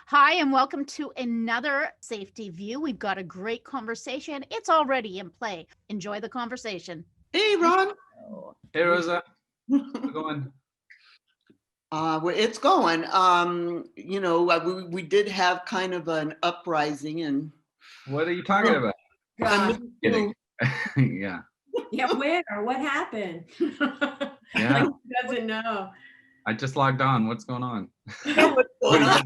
Hi, and welcome to another Safety View. We've got a great conversation. It's already in play. Enjoy the conversation. Hey, Ron. Hey, Rosa. How's it going? Well, it's going. We did have kind of an uprising, and What are you talking about? I'm Kidding. Yeah. Yeah, where? What happened? Yeah. Like, he doesn't know. I just logged on. What's going on? what's going on?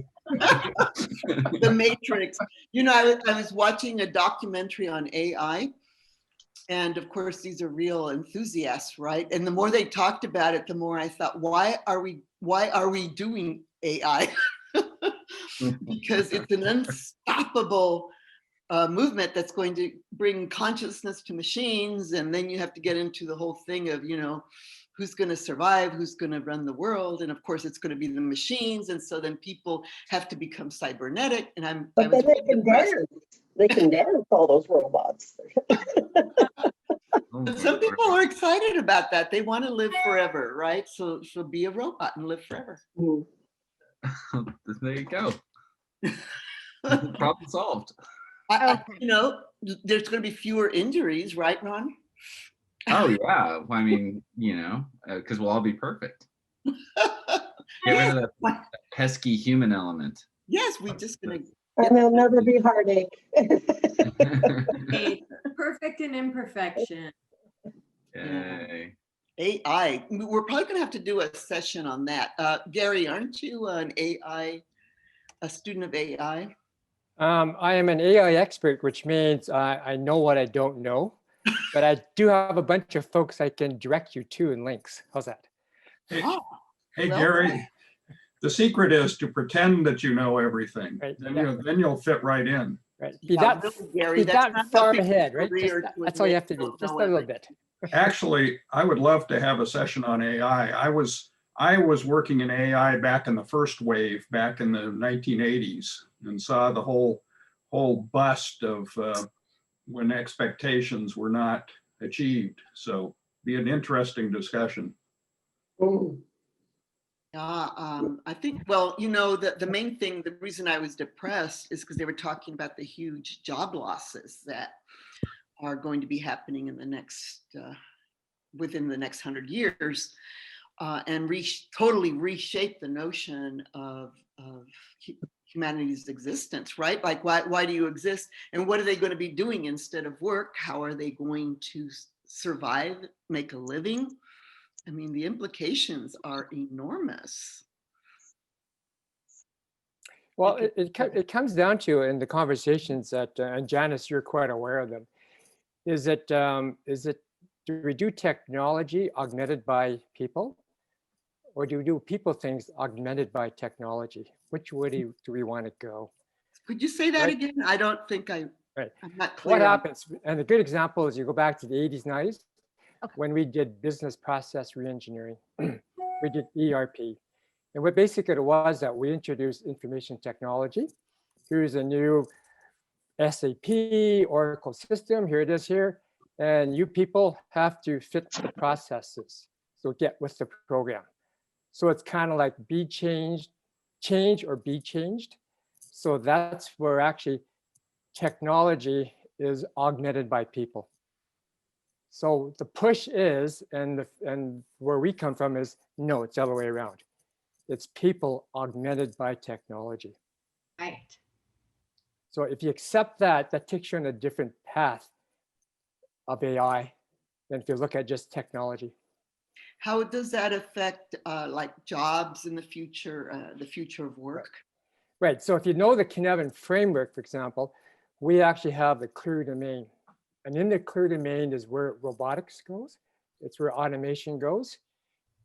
The Matrix. I was watching a documentary on AI, and of course, these are real enthusiasts, right? And the more they talked about it, the more I thought, why are we doing AI? Because it's an unstoppable movement that's going to bring consciousness to machines, and then you have to get into the whole thing of who's going to survive, who's going to run the world, and of course it's going to be the machines, and so then people have to become cybernetic. And But then they can dance all those robots. Some people are excited about that. They want to live forever, right? So be a robot and live forever. There you go. Problem solved. There's going to be fewer injuries, right, Ron? Oh yeah. Well, I mean, because we'll all be perfect. Get rid of that pesky human element. Yes, we just gonna. And there'll never be heartache. Hey, perfect and imperfection. Yay. AI. We're probably gonna have to do a session on that. Gary, aren't you a student of AI? I am an AI expert, which means I know what I don't know, but I do have a bunch of folks I can direct you to and links. How's that? Hey, Gary, the secret is to pretend that you know everything. Right, Then you'll fit right in. Right. Be that far ahead, right? That's all you have to do, just a little bit. Actually, I would love to have a session on AI. I was working in AI back in the first wave, back in the 1980s, and saw the whole bust of when expectations were not achieved. So be an interesting discussion. I think, the main thing, the reason I was depressed is because they were talking about the huge job losses that are going to be happening in the next, within the next 100 years, and totally reshape the notion of humanity's existence, right? Like, why do you exist? And what are they going to be doing instead of work? How are they going to survive, make a living? I mean, the implications are enormous. Well, it comes down to, in the conversations that, and Janice, you're quite aware of them, is it do we do technology augmented by people, or do we do people things augmented by technology? Which way do we want to go? Could you say that again? I don't think I'm not clear. What happens, and a good example is you go back to the 80s, 90s, when we did business process reengineering. We did ERP. And what basically it was that we introduced information technology. Here's a new SAP Oracle system. Here it is here. And you people have to fit the processes. So get with the program. So it's kind of like be changed, change or be changed. So that's where actually technology is augmented by people. So the push is, and where we come from is, no, it's the other way around. It's people augmented by technology. Right. So if you accept that, that takes you on a different path of AI than if you look at just technology. How does that affect like jobs in the future of work? Right, so if you know the Kinevin framework, for example, we actually have the clear domain. And in the clear domain is where robotics goes. It's where automation goes.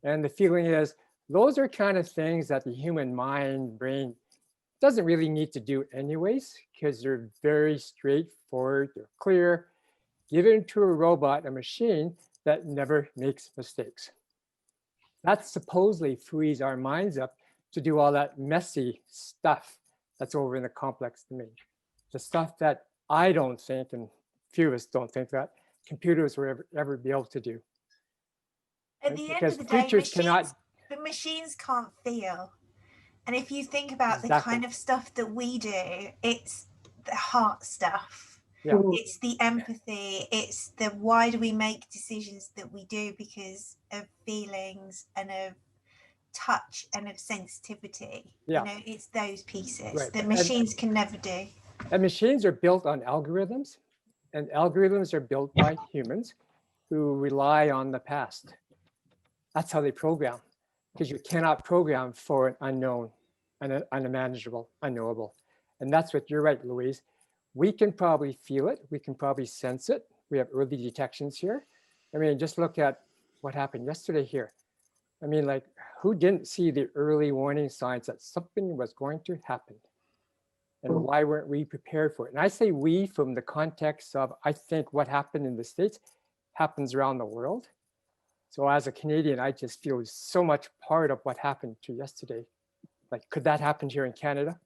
And the feeling is, those are kind of things that the human mind, brain doesn't really need to do anyways, because they're very straightforward, they're clear. Give it to a robot, a machine that never makes mistakes. That supposedly frees our minds up to do all that messy stuff that's over in the complex domain. The stuff that I don't think, and few of us don't think, that computers will ever be able to do. At the end of the day, the machines can't fail. And if you think about the Exactly. kind of stuff that we do, it's the heart stuff. Yeah. It's the empathy. It's the why do we make decisions that we do because of feelings and of touch and of sensitivity. Yeah. You know, it's those pieces Right. that machines can never do. And machines are built on algorithms, and algorithms are built by humans who rely on the past. That's how they program, because you cannot program for an unknown, an unmanageable, unknowable. And that's what you're right, Louise. We can probably feel it. We can probably sense it. We have early detections here. I mean, just look at what happened yesterday here. I mean, like, who didn't see the early warning signs that something was going to happen? And why weren't we prepared for it? And I say we from the context of, I think what happened in the States happens around the world. So as a Canadian, I just feel so much part of what happened to yesterday. Like, could that happen here in Canada?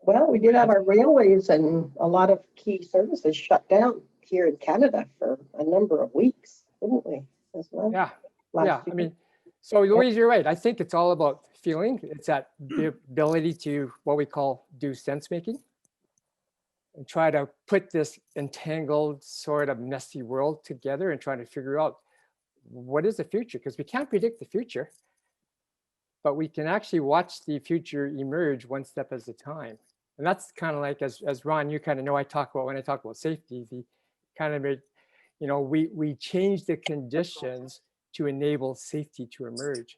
Well, we did have our railways and a lot of key services shut down here in Canada for a number of weeks, didn't we? As well. Yeah, last yeah. year. I mean, so Louise, you're right. I think it's all about feeling. It's that ability to what we call do sense making and try to put this entangled sort of messy world together and try to figure out what is the future, because we can't predict the future, but we can actually watch the future emerge one step at a time. And that's kind of like, as Ron, you kind of know, when I talk about safety, the kind of, you know, we change the conditions to enable safety to emerge.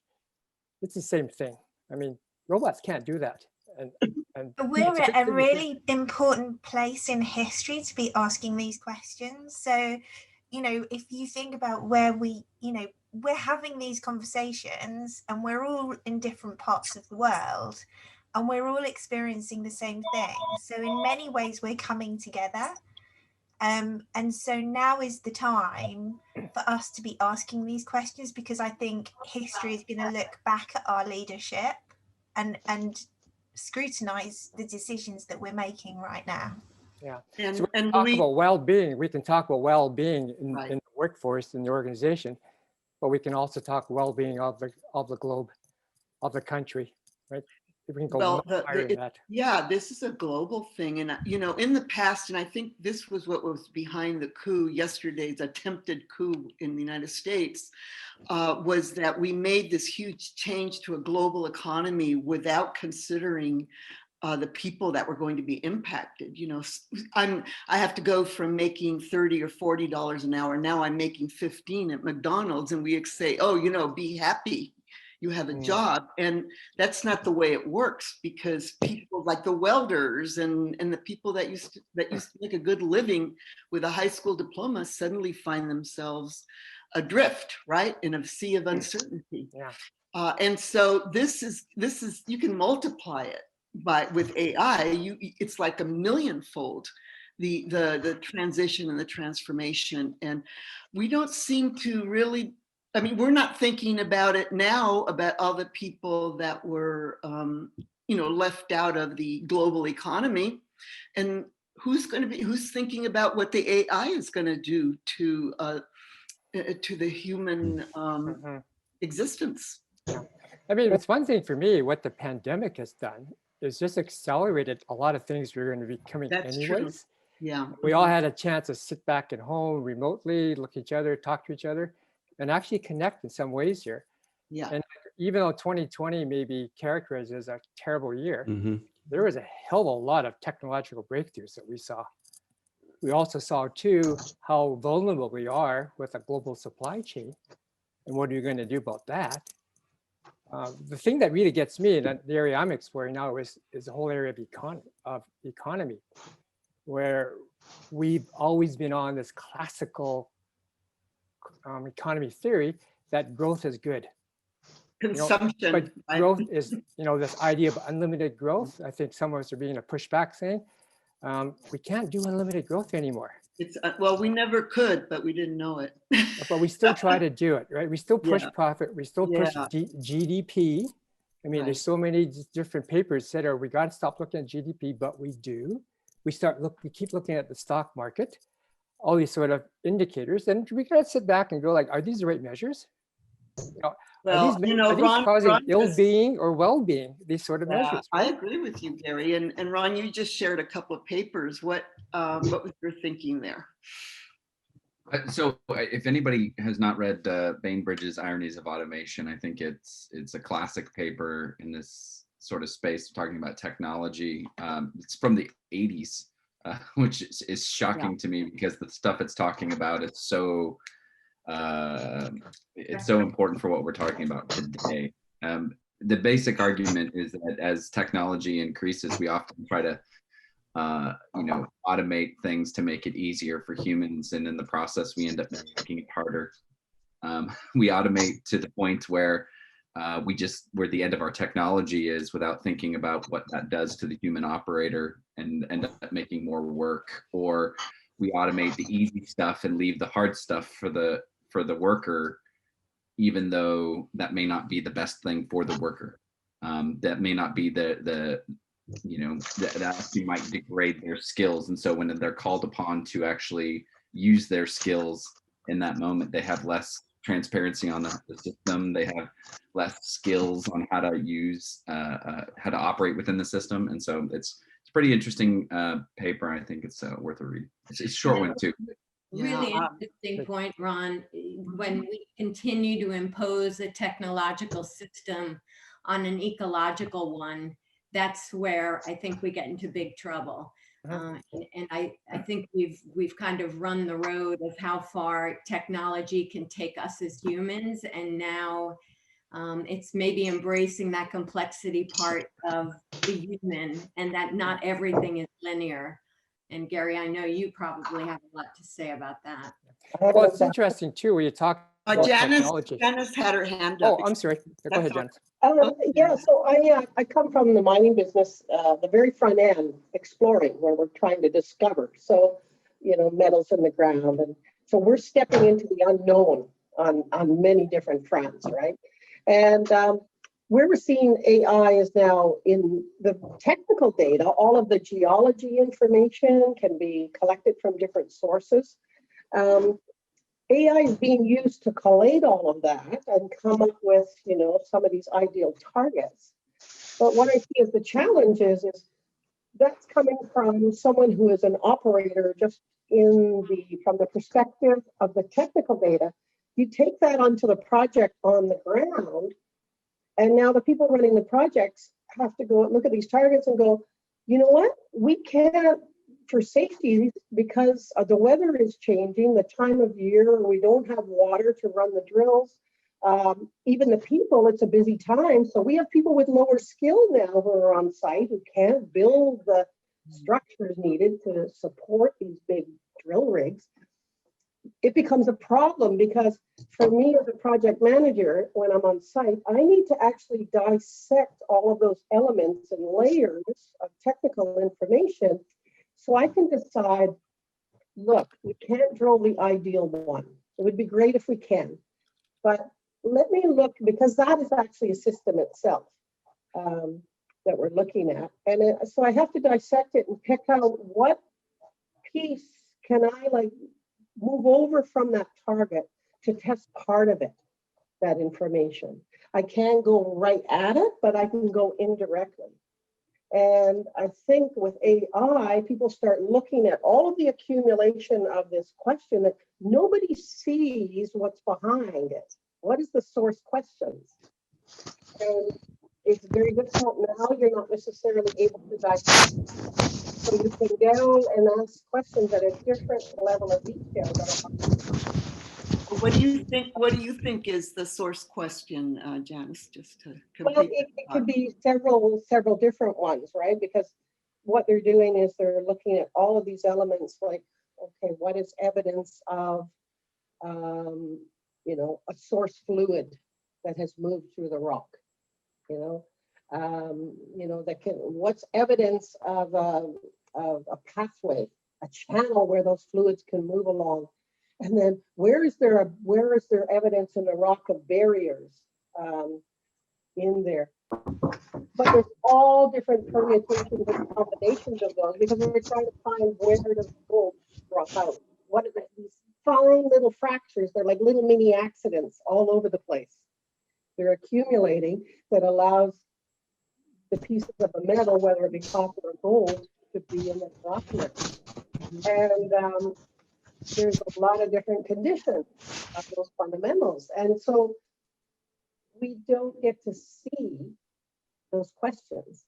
It's the same thing. I mean, robots can't do that. And But we're it's a good at a thing really important place in history to be asking these questions. So, you know, if you think about where we, you know, we're having these conversations and we're all in different parts of the world and we're all experiencing the same thing. So in many ways, we're coming together. And so now is the time for us to be asking these questions, because I think history is going to look back at our leadership and scrutinize the decisions that we're making right now. Yeah. And, so we and can talk we, about well-being. We can talk about well-being Right. in the workforce, in the organization, but we can also talk well-being of the globe, of the country, right? If we can go well, much higher than that. yeah, this is a global thing. And, you know, in the past, and I think this was what was behind the coup, yesterday's attempted coup in the United States, was that we made this huge change to a global economy without considering the people that were going to be impacted. You know, I have to go from making $30 or $40 an hour. Now I'm making 15 at McDonald's, and we say, oh, you know, be happy, you have a job. And that's not the way it works, because people like the welders and the people that used to make a good living with a high school diploma suddenly find themselves adrift, right, in a sea of uncertainty. Yeah. And so this is you can multiply it with AI. It's like a millionfold the transition and the transformation. And we don't seem to really, I mean, we're not thinking about it now, about all the people that were you know, left out of the global economy, and who's thinking about what the AI is going to do to the human existence. Yeah. I mean, it's one thing for me, what the pandemic has done is just accelerated a lot of things we were going to be coming That's anyways. true. Yeah. We all had a chance to sit back at home remotely, look at each other, talk to each other, and actually connect in some ways here. Yeah. And even though 2020 may be characterized as a terrible year, there was a hell of a lot of technological breakthroughs that we saw. We also saw too how vulnerable we are with a global supply chain. And what are you going to do about that? The thing that really gets me, and the area I'm exploring now, is the whole area of economy, where we've always been on this classical economy theory that growth is good. Consumption. You know, but growth is, you know, this idea of unlimited growth. I think some of us are being a pushback saying, we can't do unlimited growth anymore. It's well, we never could, but we didn't know it. But we still try to do it, right? We still push profit. We still push Yeah. GDP. I mean, Right. there's so many different papers said, we got to stop looking at GDP, but we do. We keep looking at the stock market, all these sort of indicators, and we got to sit back and go like, are these the right measures? Well, are these Ron, causing Ron just- ill-being or well-being, these sort of Yeah, measures? I agree with you, Gary. And Ron, you just shared a couple of papers. What was your thinking there? So if anybody has not read Bainbridge's Ironies of Automation, I think it's a classic paper in this sort of space talking about technology. It's from the 80s, which is shocking to me because the stuff it's talking about is so it's so important for what we're talking about today. The basic argument is that as technology increases, we often try to automate things to make it easier for humans, and in the process we end up making it harder. We automate to the point where where the end of our technology is, without thinking about what that does to the human operator, and end up making more work. Or we automate the easy stuff and leave the hard stuff for the worker, even though that may not be the best thing for the worker. That may not be that actually might degrade their skills. And so when they're called upon to actually use their skills in that moment, they have less transparency on the system. They have less skills on how to use, how to operate within the system. And so it's a pretty interesting paper. I think it's worth a read. It's a short one too. Really interesting point, Ron. When we continue to impose a technological system on an ecological one, that's where I think we get into big trouble. And I think we've kind of run the road of how far technology can take us as humans, and now it's maybe embracing that complexity part of the human, and that not everything is linear. And Gary, I know you probably have a lot to say about that. Well, it's interesting too, when you talk about technology. Janice had her hand up. Oh, I'm sorry. Go ahead, Janice. Yeah, so I come from the mining business, the very front end, exploring, where we're trying to discover. So, metals in the ground. And so we're stepping into the unknown on many different fronts, right? And where we're seeing AI is now in the technical data. All of the geology information can be collected from different sources. AI is being used to collate all of that and come up with, some of these ideal targets. But what I see as the challenge is that's coming from someone who is an operator, just from the perspective of the technical data. You take that onto the project on the ground, and now the people running the projects have to go look at these targets and go, you know what? We can't, for safety, because the weather is changing, the time of year, we don't have water to run the drills. Even the people, it's a busy time. So we have people with lower skill now who are on site who can't build the structures needed to support these big drill rigs. It becomes a problem because for me as a project manager, when I'm on site, I need to actually dissect all of those elements and layers of technical information so I can decide, look, we can't drill the ideal one. It would be great if we can, but let me look, because that is actually a system itself that we're looking at. And so I have to dissect it and pick out what piece can I move over from that target to test part of it, that information. I can go right at it, but I can go indirectly. And I think with AI, people start looking at all of the accumulation of this question that nobody sees what's behind it. What is the source questions? And it's very difficult now. You're not necessarily able to dissect. So you can go and ask questions at a different level of detail. What do you think? What do you think is the source question, Janice? Just to complete. Well, it could be several different ones, right? Because what they're doing is they're looking at all of these elements, like, okay, what is evidence of, a source fluid that has moved through the rock, what's evidence of a pathway, a channel where those fluids can move along. And then where is there evidence in the rock of barriers in there? But there's all different permutations and combinations of those, because we're trying to find where the gold drop out. What are these fine little fractures? They're like little mini accidents all over the place. they're accumulating, that allows the pieces of the metal, whether it be copper or gold, to be in the document. And there's a lot of different conditions of those fundamentals. And so we don't get to see those questions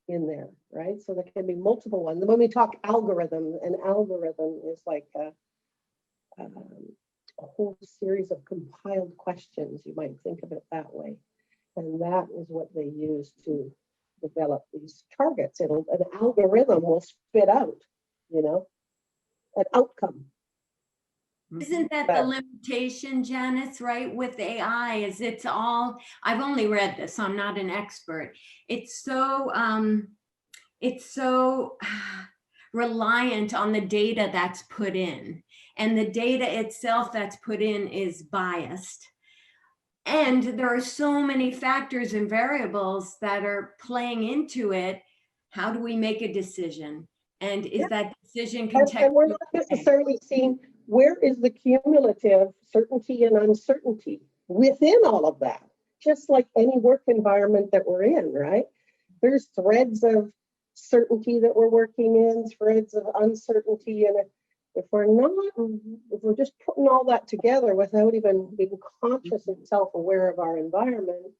in there, right? So there can be multiple ones. When we talk algorithm, an algorithm is like a whole series of compiled questions. You might think of it that way. And that is what they use to develop these targets. An algorithm will spit out, you know, an outcome. Isn't that the limitation, Janice, right, with AI, is it's all, I've only read this, so I'm not an expert. It's so reliant on the data that's put in, and the data itself that's put in is biased. And there are so many factors and variables that are playing into it. How do we make a decision? And is that decision contextual? And we're not necessarily seeing where is the cumulative certainty and uncertainty within all of that, just like any work environment that we're in, right? There's threads of certainty that we're working in, threads of uncertainty. And if we're just putting all that together without even being conscious and self-aware of our environment,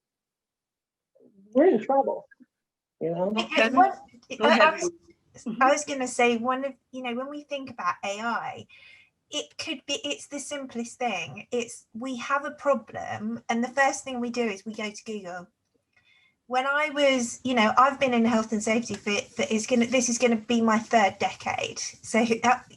we're in trouble, you know? I was going to say, one of, you know, when we think about AI, it could be, it's the simplest thing. It's, we have a problem, and the first thing we do is we go to Google. When I was, you know, I've been in health and safety this is going to be my 3rd decade. So,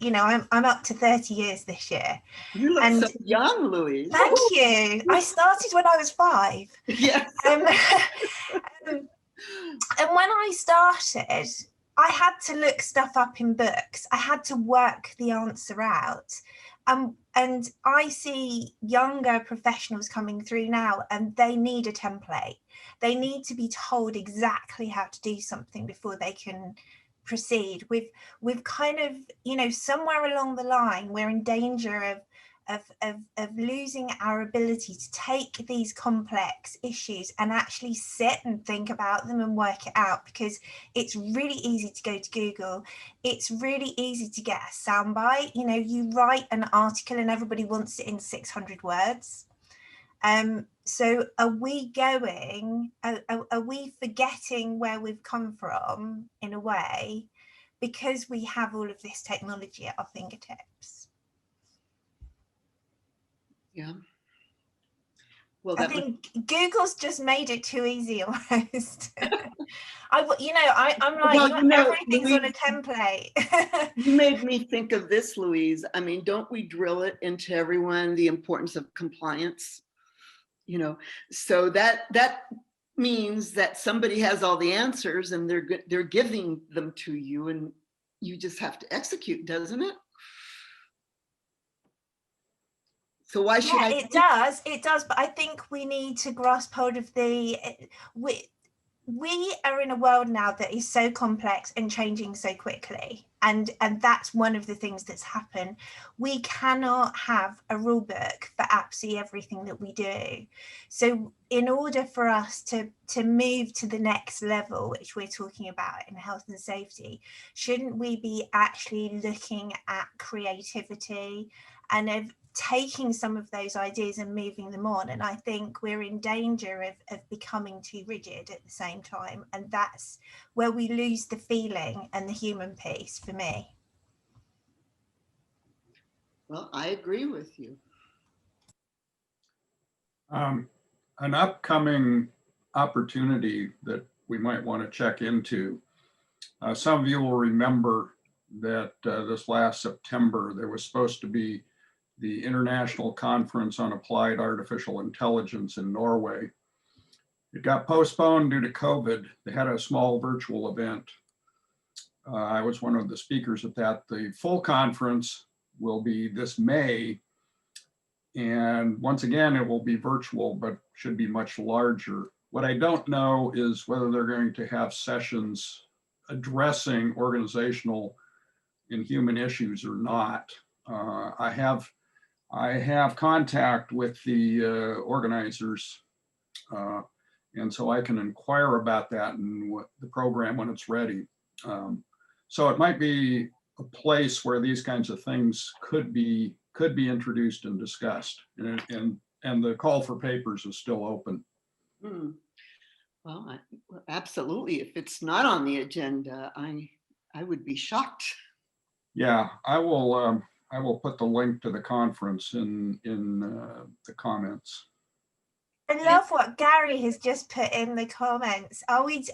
you know, I'm up to 30 years this year. You look so young, Louise. Thank you. I started when I was 5. Yes. And when I started, I had to look stuff up in books. I had to work the answer out. And I see younger professionals coming through now, and they need a template. They need to be told exactly how to do something before they can proceed. We've kind of, you know, somewhere along the line, we're in danger of losing our ability to take these complex issues and actually sit and think about them and work it out, because it's really easy to go to Google. It's really easy to get a soundbite. You know, you write an article and everybody wants it in 600 words. So are we forgetting where we've come from in a way, because we have all of this technology at our fingertips? Yeah. Well, I think Google's just made it too easy almost. I'm like, well, everything's on a template. You made me think of this, Louise. I mean, don't we drill it into everyone, the importance of compliance? You know, so that means that somebody has all the answers and they're giving them to you, and you just have to execute, doesn't it? So why should I? It does, but I think we need to grasp hold of we are in a world now that is so complex and changing so quickly, and that's one of the things that's happened. We cannot have a rule book for absolutely everything that we do. So in order for us to move to the next level, which we're talking about in health and safety, shouldn't we be actually looking at creativity and of taking some of those ideas and moving them on? And I think we're in danger of becoming too rigid at the same time, and that's where we lose the feeling and the human piece for me. Well, I agree with you. An upcoming opportunity that we might want to check into. Some of you will remember that this last September, there was supposed to be the International Conference on Applied Artificial Intelligence in Norway. It got postponed due to COVID. They had a small virtual event. I was one of the speakers at that. The full conference will be this May. And once again, it will be virtual, but should be much larger. What I don't know is whether they're going to have sessions addressing organizational and human issues or not. I have contact with the organizers, And so I can inquire about that in the program when it's ready. So it might be a place where these kinds of things could be introduced and discussed, and the call for papers is still open. Hmm. Well, absolutely. If it's not on the agenda, I would be shocked. Yeah, I will put the link to the conference in the comments. I love what Gary has just put in the comments. Are we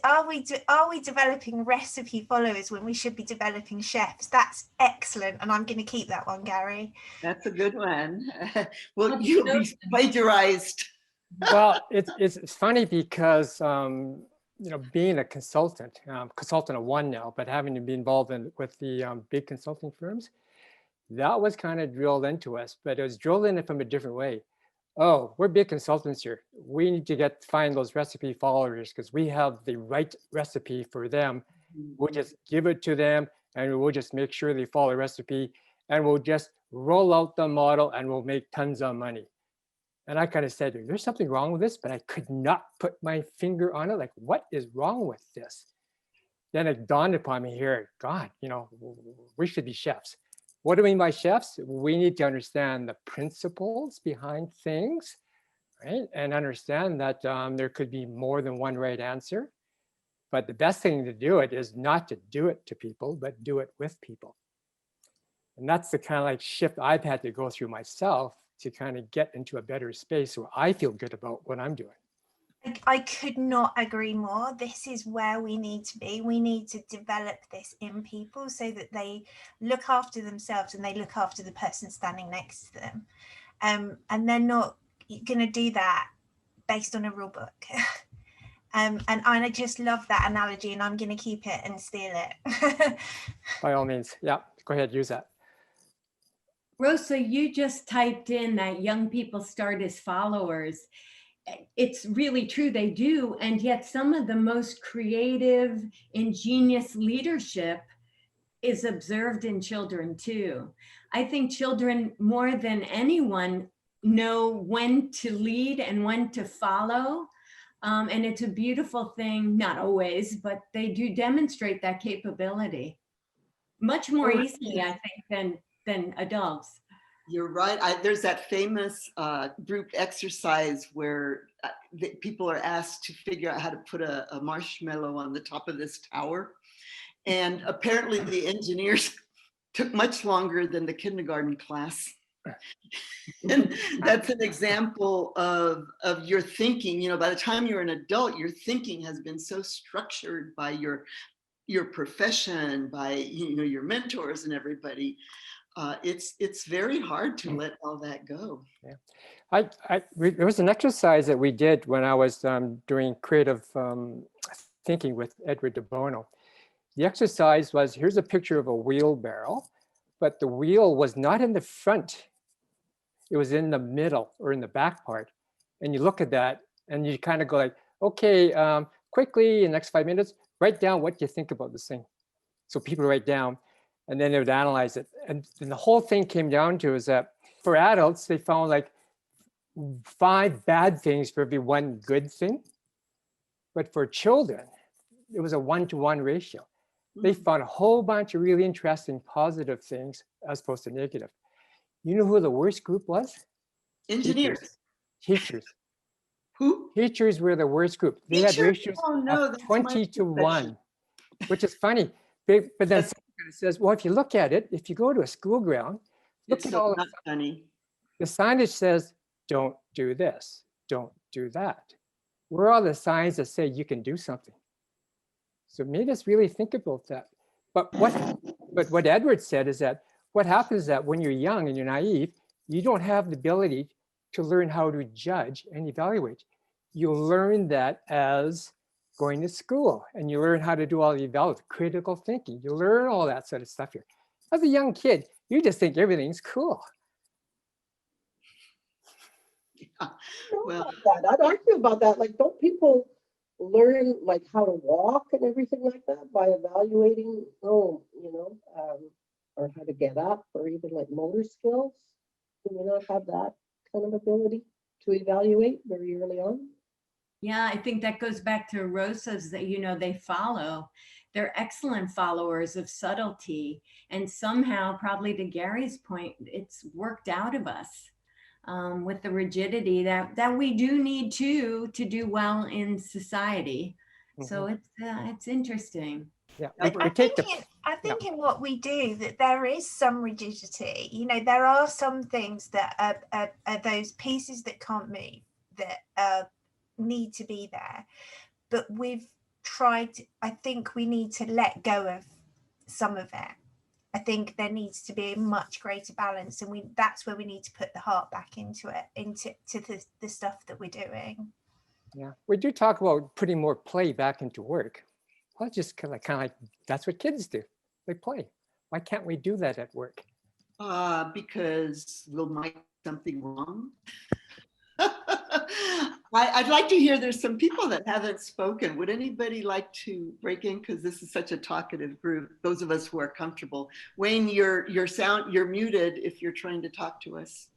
developing recipe followers when we should be developing chefs? That's excellent, and I'm going to keep that one, Gary. That's a good one. Well, you'll be plagiarized. Well, it's funny because being a consultant of one now, but having to be involved with the big consulting firms, that was kind of drilled into us, but it was drilled in from a different way. Oh, we're big consultants here. We need to find those recipe followers because we have the right recipe for them. We'll just give it to them and we'll just make sure they follow the recipe, and we'll just roll out the model and we'll make tons of money. And I kind of said, there's something wrong with this, but I could not put my finger on it. Like, what is wrong with this? Then it dawned upon me here, God, we should be chefs. What do we mean by chefs? We need to understand the principles behind things, right? And understand that there could be more than one right answer. But the best thing to do it is not to do it to people, but do it with people. And that's the kind of like shift I've had to go through myself to kind of get into a better space where I feel good about what I'm doing. I could not agree more. This is where we need to be. We need to develop this in people so that they look after themselves and they look after the person standing next to them. And they're not going to do that based on a rule book. And I just love that analogy, and I'm going to keep it and steal it. By all means. Yeah, go ahead, use that. Rosa, you just typed in that young people start as followers. It's really true, they do. And yet some of the most creative, ingenious leadership is observed in children too. I think children more than anyone know when to lead and when to follow. And it's a beautiful thing, not always, but they do demonstrate that capability much more easily, I think, than adults. You're right. There's that famous group exercise where people are asked to figure out how to put a marshmallow on the top of this tower. And apparently the engineers took much longer than the kindergarten class. And that's an example of your thinking. By the time you're an adult, your thinking has been so structured by your profession, by your mentors and everybody. It's very hard to let all that go. Yeah, there was an exercise that we did when I was doing creative thinking with Edward de Bono. The exercise was, here's a picture of a wheelbarrow, but the wheel was not in the front. It was in the middle or in the back part. And you look at that and you kind of go like, okay, quickly in the next 5 minutes, write down what you think about this thing. So people write down, and then they would analyze it. And the whole thing came down to is that for adults, they found like 5 bad things for every 1 good thing. But for children, it was a 1-to-1 ratio. They found a whole bunch of really interesting positive things as opposed to negative. You know who the worst group was? Engineers. Teachers. Who? Teachers were the worst group. They had ratios of 20-to-1, which is funny. But then it says, well, if you look at it, if you go to a school ground, look at all funny. The signage says, don't do this, don't do that. Where are the signs that say you can do something? So it made us really think about that. But what Edward said is that what happens is that when you're young and you're naive, you don't have the ability to learn how to judge and evaluate. You learn that as going to school, and you learn how to do all the critical thinking. You learn all that sort of stuff here. As a young kid, you just think everything's cool. Yeah. Well, I'd argue about that. Like, don't people learn like how to walk and everything like that by evaluating, or how to get up, or even like motor skills? Do we not have that kind of ability to evaluate very early on? Yeah, I think that goes back to Rosa's that, they follow. They're excellent followers of subtlety. And somehow, probably to Gary's point, it's worked out of us with the rigidity that we do need to do well in society. So it's interesting. Yeah, I think in what we do that there is some rigidity. There are some things that are those pieces that can't move that need to be there. But I think we need to let go of some of it. I think there needs to be a much greater balance, and that's where we need to put the heart back into it, into the stuff that we're doing. Yeah, we do talk about putting more play back into work. Well, just kind of like that's what kids do. They play. Why can't we do that at work? Because we'll might something wrong. I'd like to hear, there's some people that haven't spoken. Would anybody like to break in? Because this is such a talkative group, those of us who are comfortable. Wayne, you're muted if you're trying to talk to us.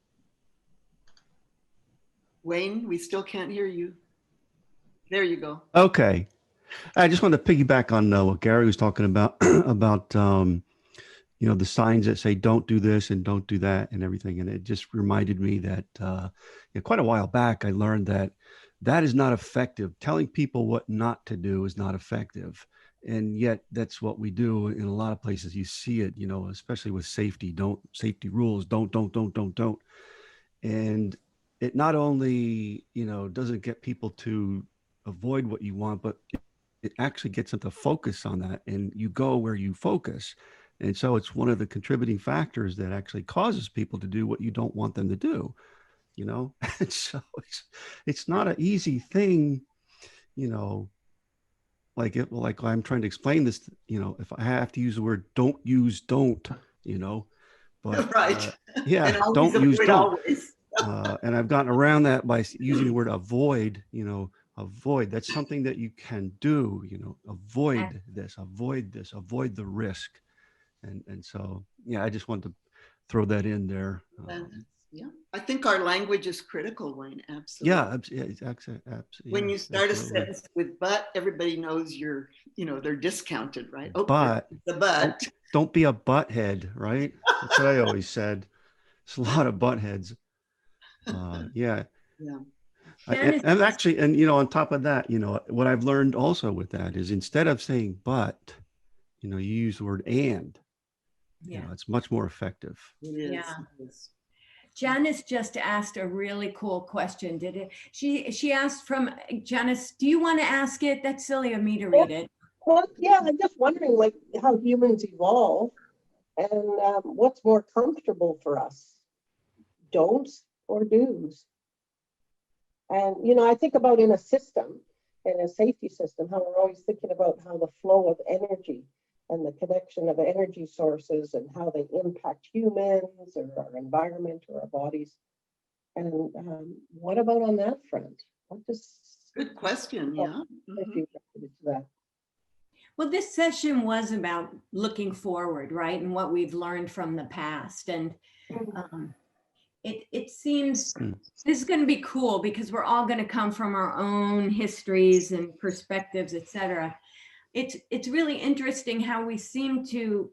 Wayne, we still can't hear you. There you go. Okay. I just wanted to piggyback on what Gary was talking about, about, the signs that say, don't do this and don't do that and everything. And it just reminded me that quite a while back, I learned that is not effective. Telling people what not to do is not effective. And yet that's what we do in a lot of places. You see it, especially with safety rules, don't. And it not only, doesn't get people to avoid what you want, but it actually gets them to focus on that, and you go where you focus. And so it's one of the contributing factors that actually causes people to do what you don't want them to do, And so it's not an easy thing, like I'm trying to explain this, if I have to use the word don't, but right. Yeah, don't use don't. And I've gotten around that by using the word avoid, avoid. That's something that you can do, avoid this, avoid the risk. And so, yeah, I just wanted to throw that in there. Yeah, I think our language is critical, Wayne. Absolutely. Yeah, absolutely. When you start a sentence with "but," everybody knows they're discounted, right? Oh, but the but. Don't be a butthead, right? That's what I always said. It's a lot of buttheads. Yeah. Yeah. And actually, on top of that, what I've learned also with that is instead of saying but, you use the word and. Yeah. It's much more effective. It is. Yeah. It is. Janice just asked a really cool question. She asked from Janice, do you want to ask it? That's silly of me to read it. Well, yeah, I'm just wondering how humans evolve and what's more comfortable for us, don'ts or do's. And, I think about in a system, in a safety system, how we're always thinking about how the flow of energy and the connection of energy sources and how they impact humans or our environment or our bodies. And what about on that front? Good question, yeah. That. Well, this session was about looking forward, right? And what we've learned from the past. And it seems this is going to be cool because we're all going to come from our own histories and perspectives, et cetera. It's really interesting how we seem to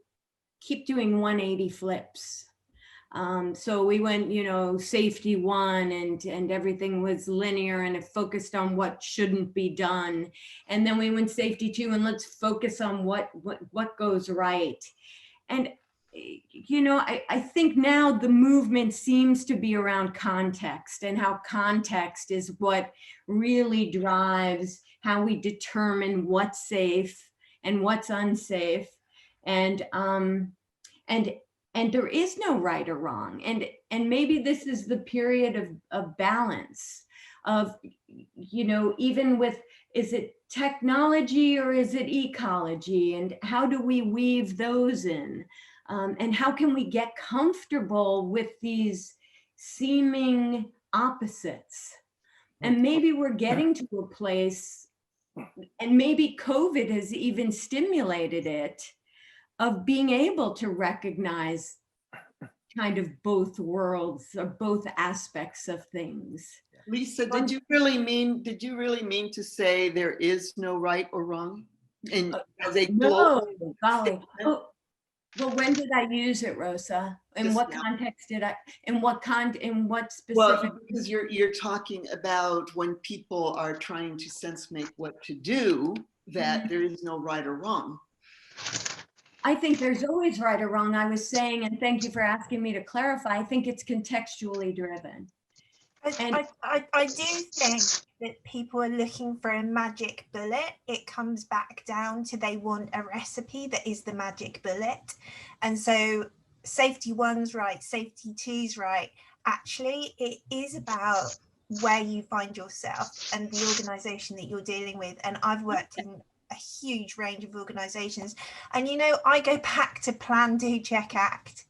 keep doing 180 flips. So we went, safety one and everything was linear and it focused on what shouldn't be done. And then we went safety two and let's focus on what goes right. And, I think now the movement seems to be around context and how context is what really drives how we determine what's safe and what's unsafe. And there is no right or wrong. And maybe this is the period of balance of, even with, is it technology or is it ecology? And how do we weave those in? And how can we get comfortable with these seeming opposites? And maybe we're getting to a place, and maybe COVID has even stimulated it, of being able to recognize kind of both worlds or both aspects of things. Lisa, did you really mean to say there is no right or wrong? And as a global No, golly. Oh, well, when did I use it, Rosa? In Just what now. context did I, in what specific? Well, because you're talking about when people are trying to sense make what to do, that there is no right or wrong. I think there's always right or wrong. I was saying, and thank you for asking me to clarify, I think it's contextually driven. I do think that people are looking for a magic bullet. It comes back down to they want a recipe that is the magic bullet. And so safety one's right, safety two's right. Actually, it is about where you find yourself and the organization that you're dealing with. And I've worked in a huge range of organizations. And, you know, I go back to plan, do, check, act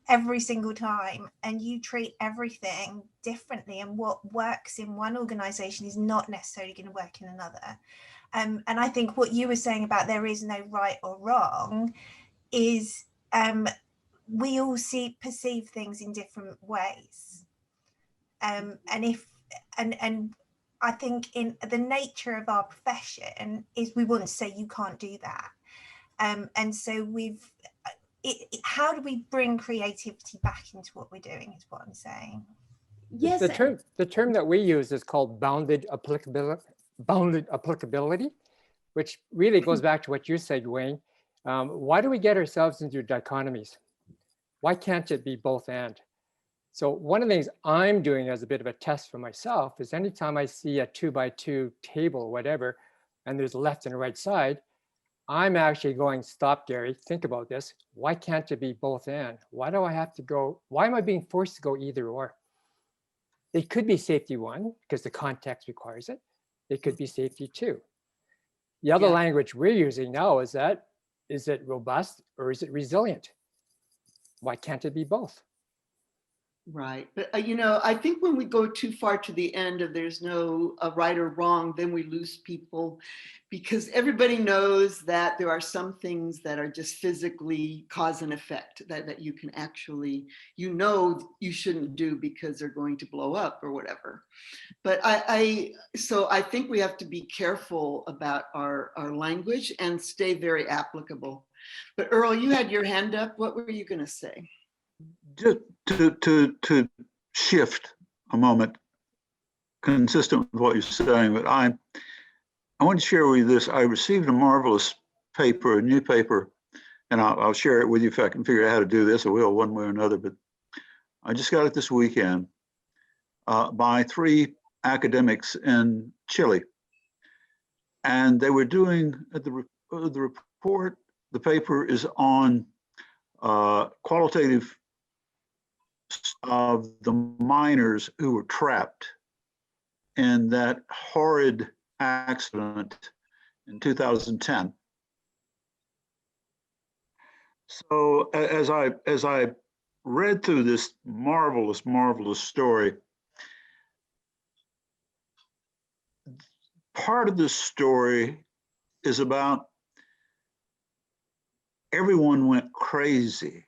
every single time, and you treat everything differently, and what works in one organization is not necessarily going to work in another. And I think what you were saying about there is no right or wrong is we all perceive things in different ways, and I think in the nature of our profession is we want to say you can't do that, and so how do we bring creativity back into what we're doing is what I'm saying. Yes. The term that we use is called bounded applicability, which really goes back to what you said, Wayne. Why do we get ourselves into dichotomies? Why can't it be both and? So one of the things I'm doing as a bit of a test for myself is anytime I see a 2x2 table or whatever, and there's a left and a right side, I'm actually going, stop, Gary, think about this. Why can't it be both and? Why do I have to go? Why am I being forced to go either or? It could be safety one because the context requires it. It could be safety two. The other language we're using now is it robust or is it resilient? Why can't it be both? Right. But, you know, I think when we go too far to the end of there's no right or wrong, then we lose people, because everybody knows that there are some things that are just physically cause and effect that you can actually, you know, you shouldn't do because they're going to blow up or whatever. But so I think we have to be careful about our language and stay very applicable. But Earl, you had your hand up. What were you going to say? Just to shift a moment, consistent with what you're saying, but I want to share with you this. I received a marvelous paper, a new paper, and I'll share it with you if I can figure out how to do this. I will one way or another, but I just got it this weekend by 3 academics in Chile. And they were doing the report, the paper is on qualitative of the miners who were trapped in that horrid accident in 2010. So as I read through this marvelous story, part of this story is about everyone went crazy.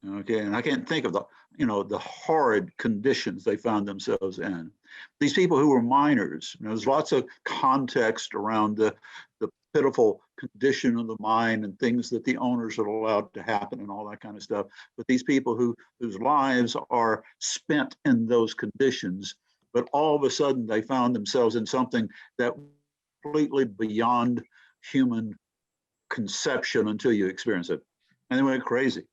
Okay, and I can't think of the horrid conditions they found themselves in. These people who were miners, there's lots of context around the pitiful condition of the mine and things that the owners are allowed to happen and all that kind of stuff. But these people whose lives are spent in those conditions, but all of a sudden they found themselves in something that completely beyond human conception until you experience it. And they went crazy.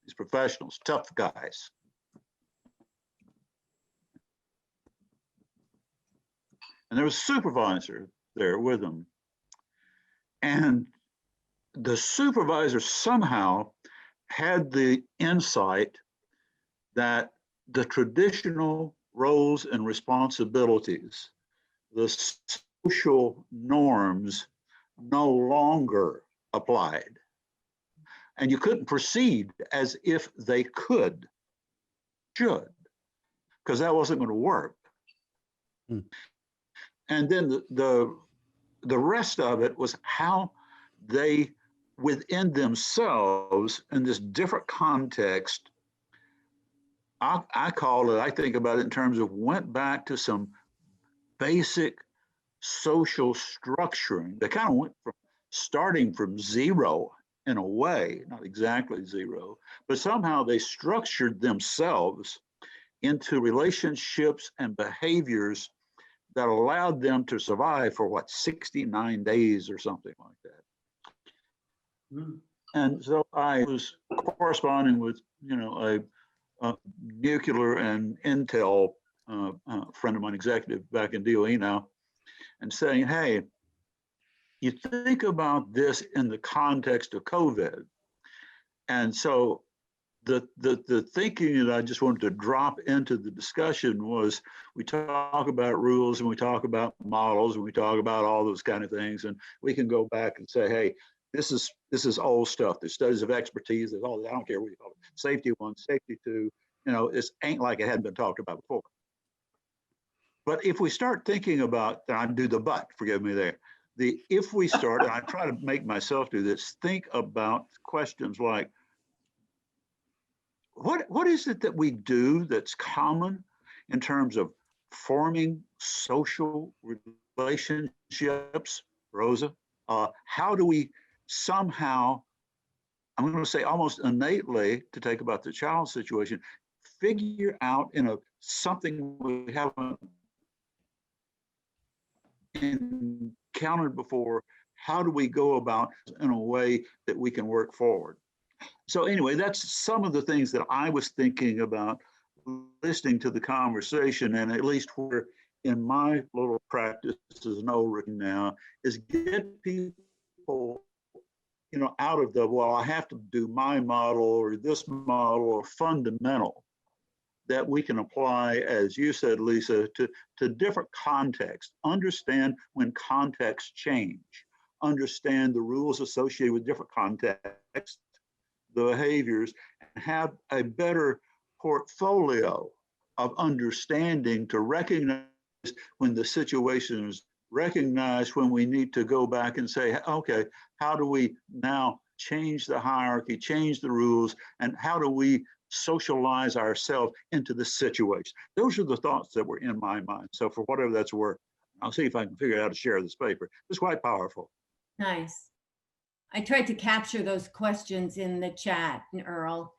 These professionals, tough guys. And there was a supervisor there with them. And the supervisor somehow had the insight that the traditional roles and responsibilities, the social norms, no longer applied. And you couldn't proceed as if they should, because that wasn't going to work. And then the rest of it was how they, within themselves, in this different context, I call it, I think about it in terms of went back to some basic social structuring. They kind of went from starting from zero in a way, not exactly zero, but somehow they structured themselves into relationships and behaviors that allowed them to survive for what, 69 days or something like that. Mm. And so I was corresponding with, you know, a nuclear and intel friend of mine, executive back in DOE now, and saying, hey, you think about this in the context of COVID. And so the thinking that I just wanted to drop into the discussion was, we talk about rules and we talk about models and we talk about all those kind of things, and we can go back and say, hey, this is old stuff. There's studies of expertise. There's all, I don't care what you call it, safety 1, safety 2. You know, it ain't like it hadn't been talked about before. But if we start thinking about, and I do the but, forgive me there. If we start, and I try to make myself do this, think about questions like, what is it that we do that's common in terms of forming social relationships, Rosa? How do we somehow, I'm going to say almost innately, to take about the child situation, figure out something we haven't encountered before, how do we go about in a way that we can work forward? So anyway, that's some of the things that I was thinking about listening to the conversation, and at least where in my little practice as an old rookie now, is get people, you know, out of the, well, I have to do my model or this model, or fundamental, that we can apply, as you said, Lisa, to different contexts. Understand when contexts change. Understand the rules associated with different contexts, the behaviors, and have a better portfolio of understanding to recognize when the situation is recognized, when we need to go back and say, okay, how do we now change the hierarchy, change the rules, and how do we socialize ourselves into the situation? Those are the thoughts that were in my mind. So for whatever that's worth, I'll see if I can figure out how to share this paper. It's quite powerful. Nice. I tried to capture those questions in the chat, Earl.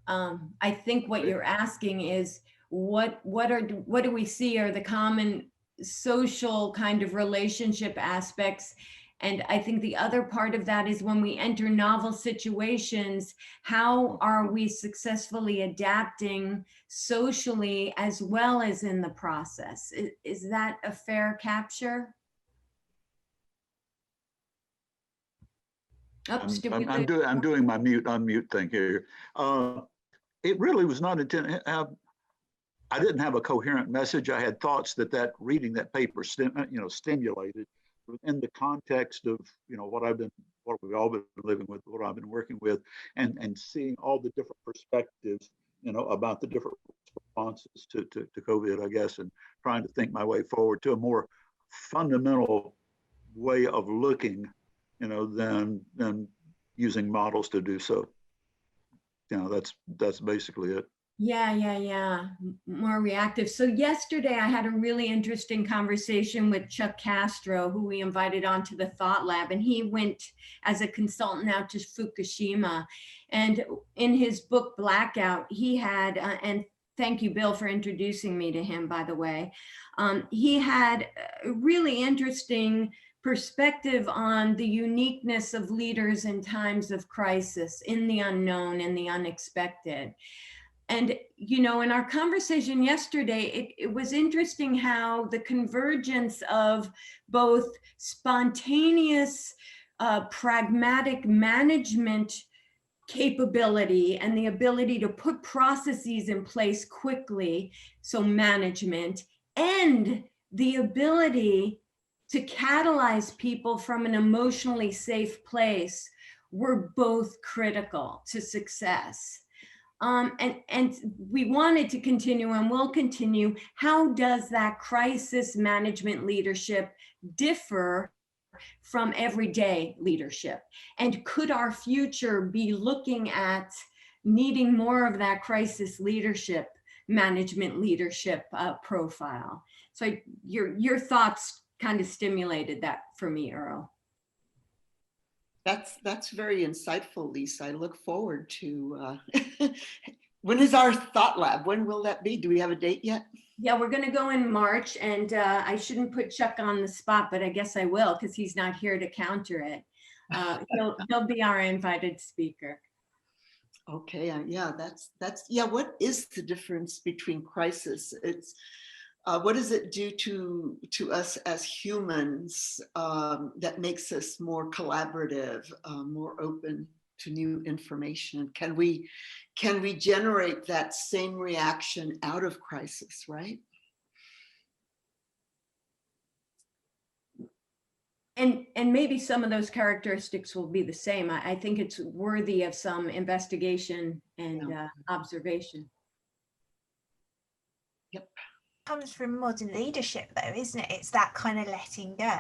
I think what you're asking is what do we see are the common social kind of relationship aspects. And I think the other part of that is when we enter novel situations, how are we successfully adapting socially as well as in the process? Is that a fair capture? Oops, I'm doing my unmute thing here. It really was not intended. I didn't have a coherent message. I had thoughts that reading that paper, stimulated within the context of, you know, what we've all been living with, what I've been working with, and seeing all the different perspectives, you know, about the different responses to COVID, I guess, and trying to think my way forward to a more fundamental way of looking, you know, than using models to do so. You know, that's basically it. Yeah. More reactive. So yesterday I had a really interesting conversation with Chuck Castro, who we invited onto the Thought Lab, and he went as a consultant out to Fukushima. And in his book, Blackout, he had, and thank you, Bill, for introducing me to him, by the way. He had a really interesting perspective on the uniqueness of leaders in times of crisis, in the unknown and the unexpected. And, you know, in our conversation yesterday, it was interesting how the convergence of both spontaneous, pragmatic management capability and the ability to put processes in place quickly, so management, and the ability to catalyze people from an emotionally safe place were both critical to success. And we wanted to continue and will continue. How does that crisis management leadership differ from everyday leadership? And could our future be looking at needing more of that crisis leadership management leadership profile. So your thoughts kind of stimulated that for me, Earl. That's very insightful, Lisa. I look forward to, when is our thought lab? When will that be? Do we have a date yet? Yeah, we're going to go in March, and I shouldn't put Chuck on the spot, but I guess I will because he's not here to counter it. He'll be our invited speaker. Okay, yeah, yeah. What is the difference between crisis? It's what does it do to us as humans that makes us more collaborative, more open to new information? Can we generate that same reaction out of crisis, right? And maybe some of those characteristics will be the same. I think it's worthy of some investigation and observation. Yep. Comes from modern leadership though, isn't it? It's that kind of letting go.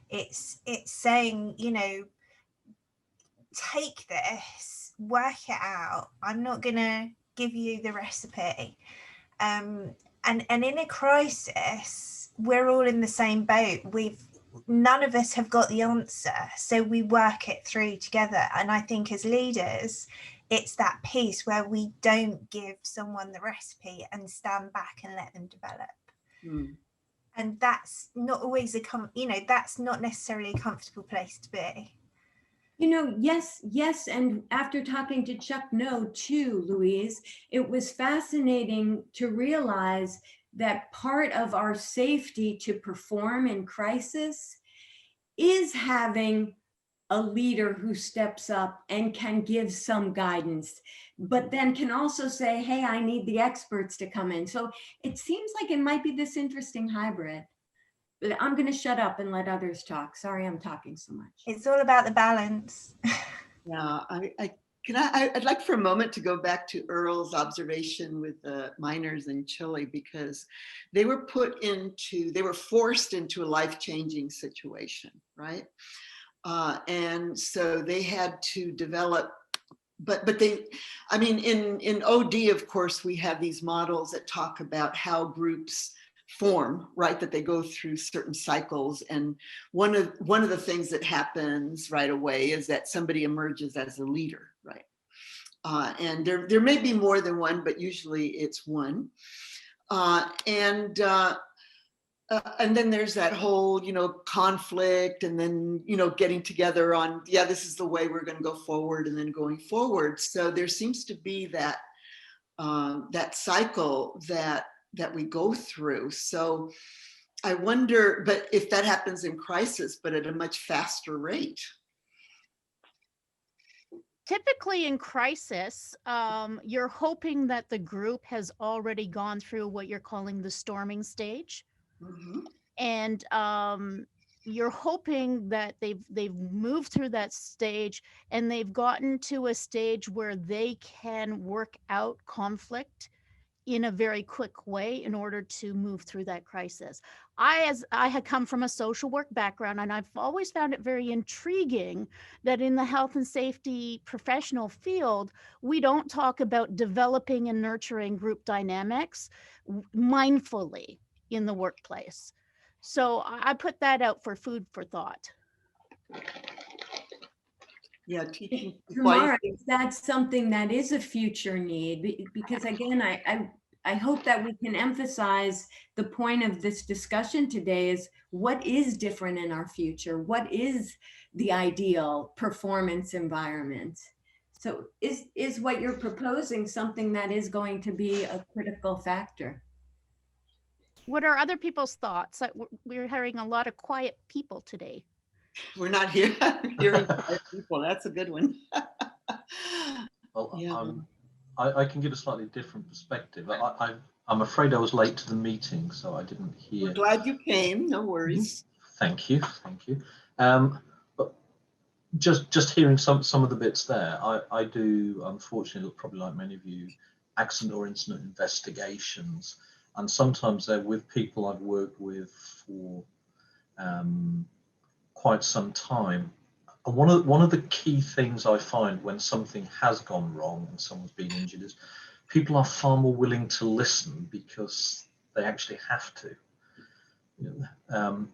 It's saying, you know, take this, work it out. I'm not gonna give you the recipe. And in a crisis, we're all in the same boat. None of us have got the answer, so we work it through together. And I think as leaders, it's that piece where we don't give someone the recipe and stand back and let them develop. And that's not always that's not necessarily a comfortable place to be. You know, yes. And after talking to Chuck, no, too, Louise, it was fascinating to realize that part of our safety to perform in crisis is having a leader who steps up and can give some guidance, but then can also say, hey, I need the experts to come in. So it seems like it might be this interesting hybrid. But I'm going to shut up and let others talk. Sorry, I'm talking so much. It's all about the balance. Yeah, I'd like for a moment to go back to Earl's observation with the miners in Chile, because they were forced into a life-changing situation, right? And so they had to develop, in OD, of course, we have these models that talk about how groups form, right? That they go through certain cycles. And one of the things that happens right away is that somebody emerges as a leader, right? And there may be more than one, but usually it's one. And then there's that whole, conflict, and then, getting together on, this is the way we're going to go forward, and then going forward. So there seems to be that that cycle that we go through. So I wonder, but if that happens in crisis, but at a much faster rate. Typically in crisis, you're hoping that the group has already gone through what you're calling the storming stage. Mm-hmm. And you're hoping that they've moved through that stage, and they've gotten to a stage where they can work out conflict in a very quick way in order to move through that crisis. I had come from a social work background, and I've always found it very intriguing that in the health and safety professional field, we don't talk about developing and nurturing group dynamics mindfully in the workplace. So I put that out for food for thought. Yeah, teaching. Tamara, that's something that is a future need, because again, I hope that we can emphasize the point of this discussion today is what is different in our future? What is the ideal performance environment? So is what you're proposing something that is going to be a critical factor? What are other people's thoughts? We're hearing a lot of quiet people today. We're not hearing quiet people. That's a good one. Well, yeah. I can give a slightly different perspective. I'm afraid I was late to the meeting, so I didn't hear. We're glad you came. No worries. Thank you. But just hearing some of the bits there, I do, unfortunately, probably like many of you, accident or incident investigations, and sometimes they're with people I've worked with for quite some time. And one of the key things I find when something has gone wrong and someone's been injured is people are far more willing to listen because they actually have to.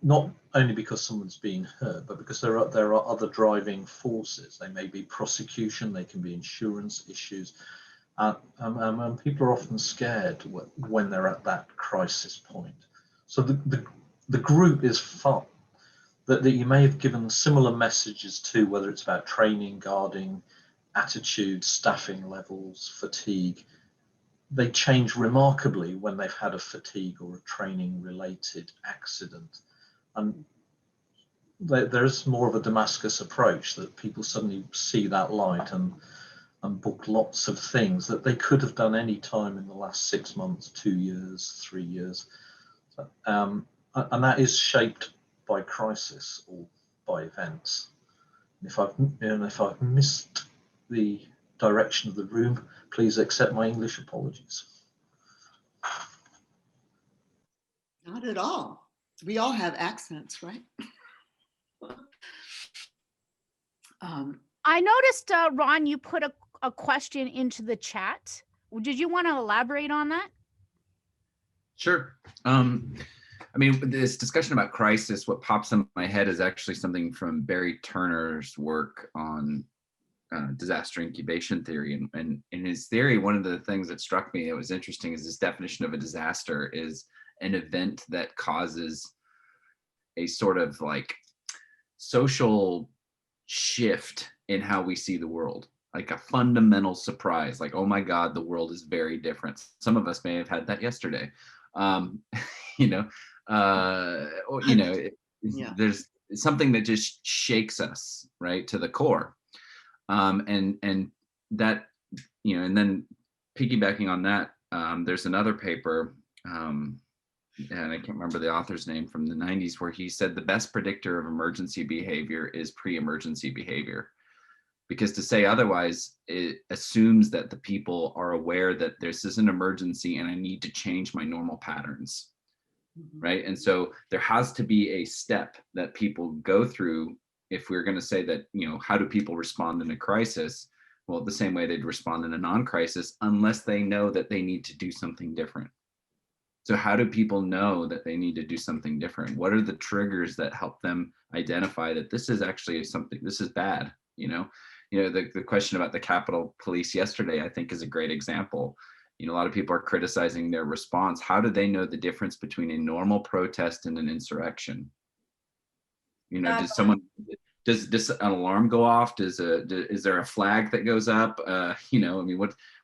Not only because someone's being hurt, but because there are other driving forces. They may be prosecution, they can be insurance issues, and people are often scared when they're at that crisis point. So the group is fun. That you may have given similar messages to, whether it's about training, guarding, attitude, staffing levels, fatigue. They change remarkably when they've had a fatigue or a training related accident. And there's more of a Damascus approach, that people suddenly see that light and book lots of things that they could have done any time in the last 6 months, 2 years, 3 years. And that is shaped by crisis or by events. If I've missed the direction of the room, please accept my English apologies. Not at all. We all have accents, right? I noticed, Ron, you put a question into the chat. Did you want to elaborate on that? Sure. I mean, this discussion about crisis, what pops in my head is actually something from Barry Turner's work on disaster incubation theory. And in his theory, one of the things that struck me that was interesting is this definition of a disaster is an event that causes a sort of like social shift in how we see the world, like a fundamental surprise, like, oh my God, the world is very different. Some of us may have had that yesterday. There's something that just shakes us right to the core. And that, and then piggybacking on that, there's another paper, and I can't remember the author's name, from the 90s, where he said the best predictor of emergency behavior is pre-emergency behavior. Because to say otherwise, it assumes that the people are aware that this is an emergency and I need to change my normal patterns, right? And so there has to be a step that people go through if we're going to say that, how do people respond in a crisis? Well, the same way they'd respond in a non-crisis, unless they know that they need to do something different. So how do people know that they need to do something different? What are the triggers that help them identify that this is actually something, this is bad, the question about the Capitol Police yesterday, I think, is a great example. A lot of people are criticizing their response. How do they know the difference between a normal protest and an insurrection? Does an alarm go off? Is there a flag that goes up?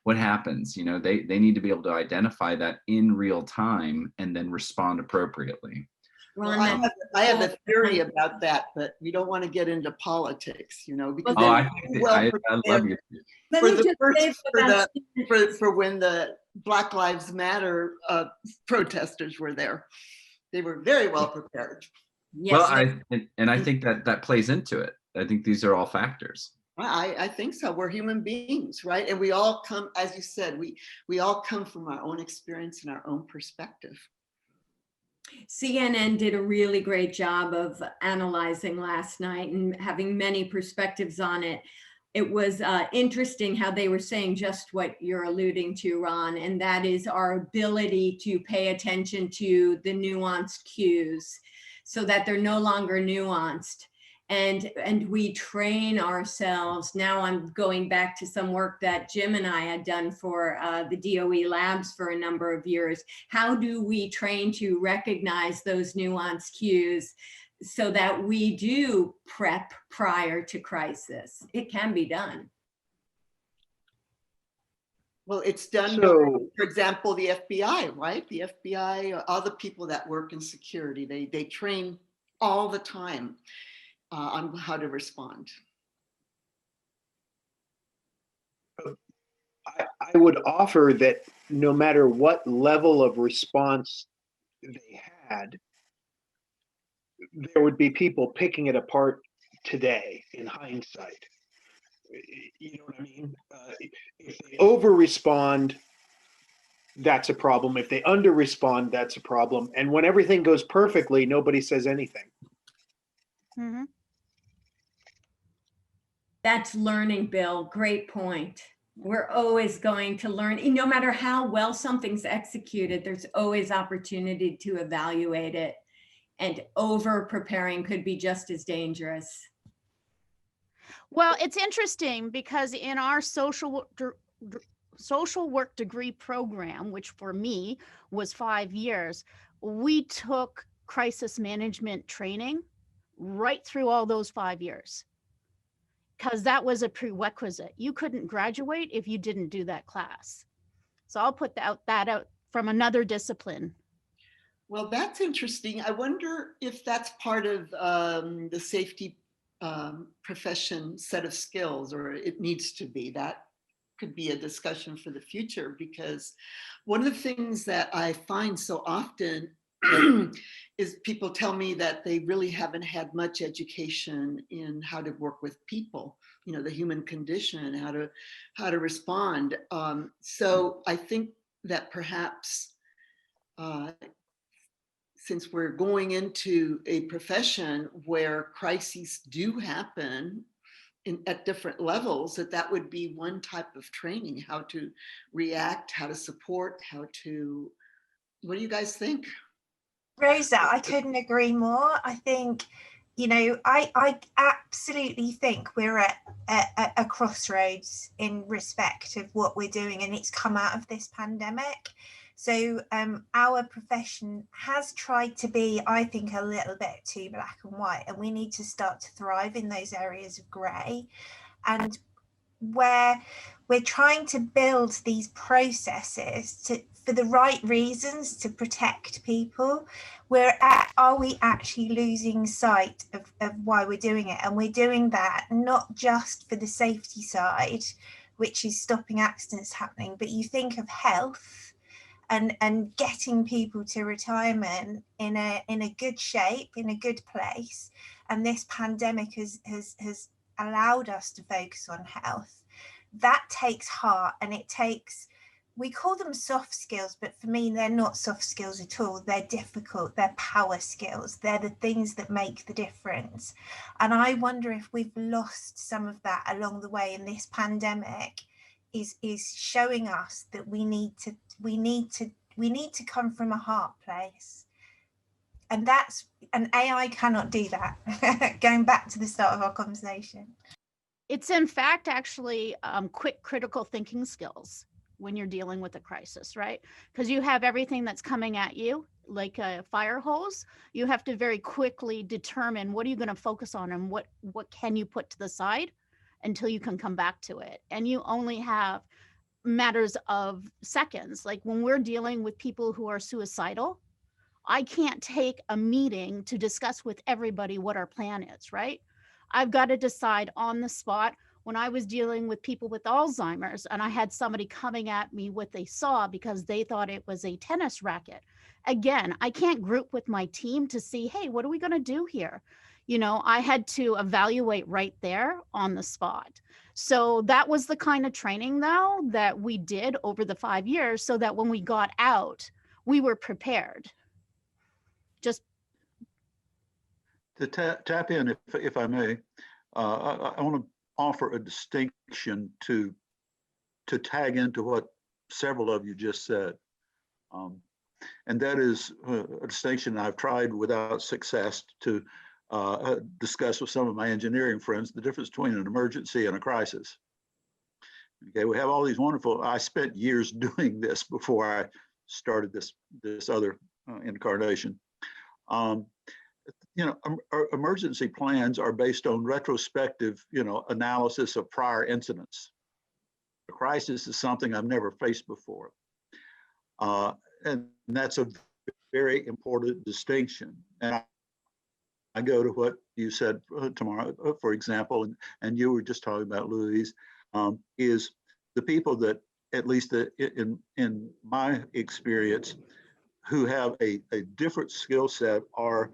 What happens? They need to be able to identify that in real time and then respond appropriately. Well, I have a theory about that, but we don't want to get into politics, because I love you. For when the Black Lives Matter protesters were there, they were very well prepared. Yes. Well, I think that plays into it. I think these are all factors. I think so. We're human beings, right? And we all come, as you said, we all come from our own experience and our own perspective. CNN did a really great job of analyzing last night and having many perspectives on it. It was interesting how they were saying just what you're alluding to, Ron, and that is our ability to pay attention to the nuanced cues so that they're no longer nuanced. And we train ourselves. Now I'm going back to some work that Jim and I had done for the DOE labs for a number of years. How do we train to recognize those nuanced cues so that we do prep prior to crisis? It can be done. Well, it's done, for example, the FBI, right? The FBI, other people that work in security, they train all the time on how to respond. I would offer that no matter what level of response they had, there would be people picking it apart today in hindsight. You know what I mean? If they over-respond, that's a problem. If they under-respond, that's a problem. And when everything goes perfectly, nobody says anything. That's learning, Bill. Great point. We're always going to learn, no matter how well something's executed, there's always opportunity to evaluate it. And over preparing could be just as dangerous. Well, it's interesting because in our social work degree program, which for me was 5 years, we took crisis management training right through all those 5 years, because that was a prerequisite. You couldn't graduate if you didn't do that class. So I'll put that out from another discipline. Well, that's interesting. I wonder if that's part of the safety profession set of skills, or it needs to be. That could be a discussion for the future, because one of the things that I find so often is people tell me that they really haven't had much education in how to work with people, you know, the human condition, how to respond. So I think that perhaps since we're going into a profession where crises do happen at different levels, that would be one type of training, how to react, how to support, what do you guys think? Rosa, I couldn't agree more. I think, you know, I absolutely think we're at a crossroads in respect of what we're doing, and it's come out of this pandemic. So our profession has tried to be, I think, a little bit too black and white, and we need to start to thrive in those areas of grey. And where we're trying to build these processes for the right reasons to protect people, are we actually losing sight of why we're doing it? And we're doing that not just for the safety side, which is stopping accidents happening, but you think of health and getting people to retirement in a good shape, in a good place. And this pandemic has allowed us to focus on health. That takes heart, and it takes, we call them soft skills, but for me, they're not soft skills at all. They're difficult, they're power skills. They're the things that make the difference. And I wonder if we've lost some of that along the way, and this pandemic is showing us that we need to come from a heart place. And AI cannot do that. Going back to the start of our conversation. It's in fact actually quick critical thinking skills when you're dealing with a crisis, right? Because you have everything that's coming at you like a fire hose. You have to very quickly determine what are you going to focus on, and what can you put to the side until you can come back to it. And you only have matters of seconds. Like when we're dealing with people who are suicidal, I can't take a meeting to discuss with everybody what our plan is, right? I've got to decide on the spot. When I was dealing with people with Alzheimer's and I had somebody coming at me what they saw because they thought it was a tennis racket. Again, I can't group with my team to see, hey, what are we going to do here? You know, I had to evaluate right there on the spot. So that was the kind of training though that we did over the 5 years, so that when we got out, we were prepared. Just to tap in, if I may, I want to offer a distinction to tag into what several of you just said. And that is a distinction I've tried without success to discuss with some of my engineering friends, the difference between an emergency and a crisis. Okay, we have all these wonderful, I spent years doing this before I started this other incarnation. You know, emergency plans are based on retrospective, you know, analysis of prior incidents. A crisis is something I've never faced before. And that's a very important distinction. And I go to what you said tomorrow, for example, and you were just talking about, Louise, is the people that, at least in my experience, who have a different skill set are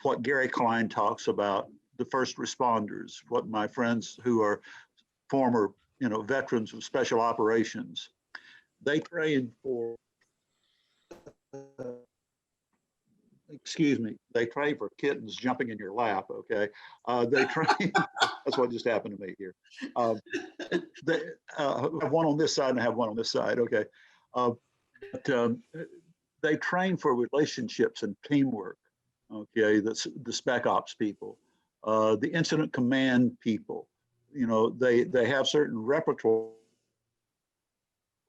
what Gary Klein talks about, the first responders, what my friends who are former, you know, veterans of special operations, they train for excuse me, they train for kittens jumping in your lap, okay? They train, that's what just happened to me here. They have one on this side and I have one on this side, okay? But they train for relationships and teamwork, okay? That's the spec ops people, the incident command people. You know, they have certain repertoire,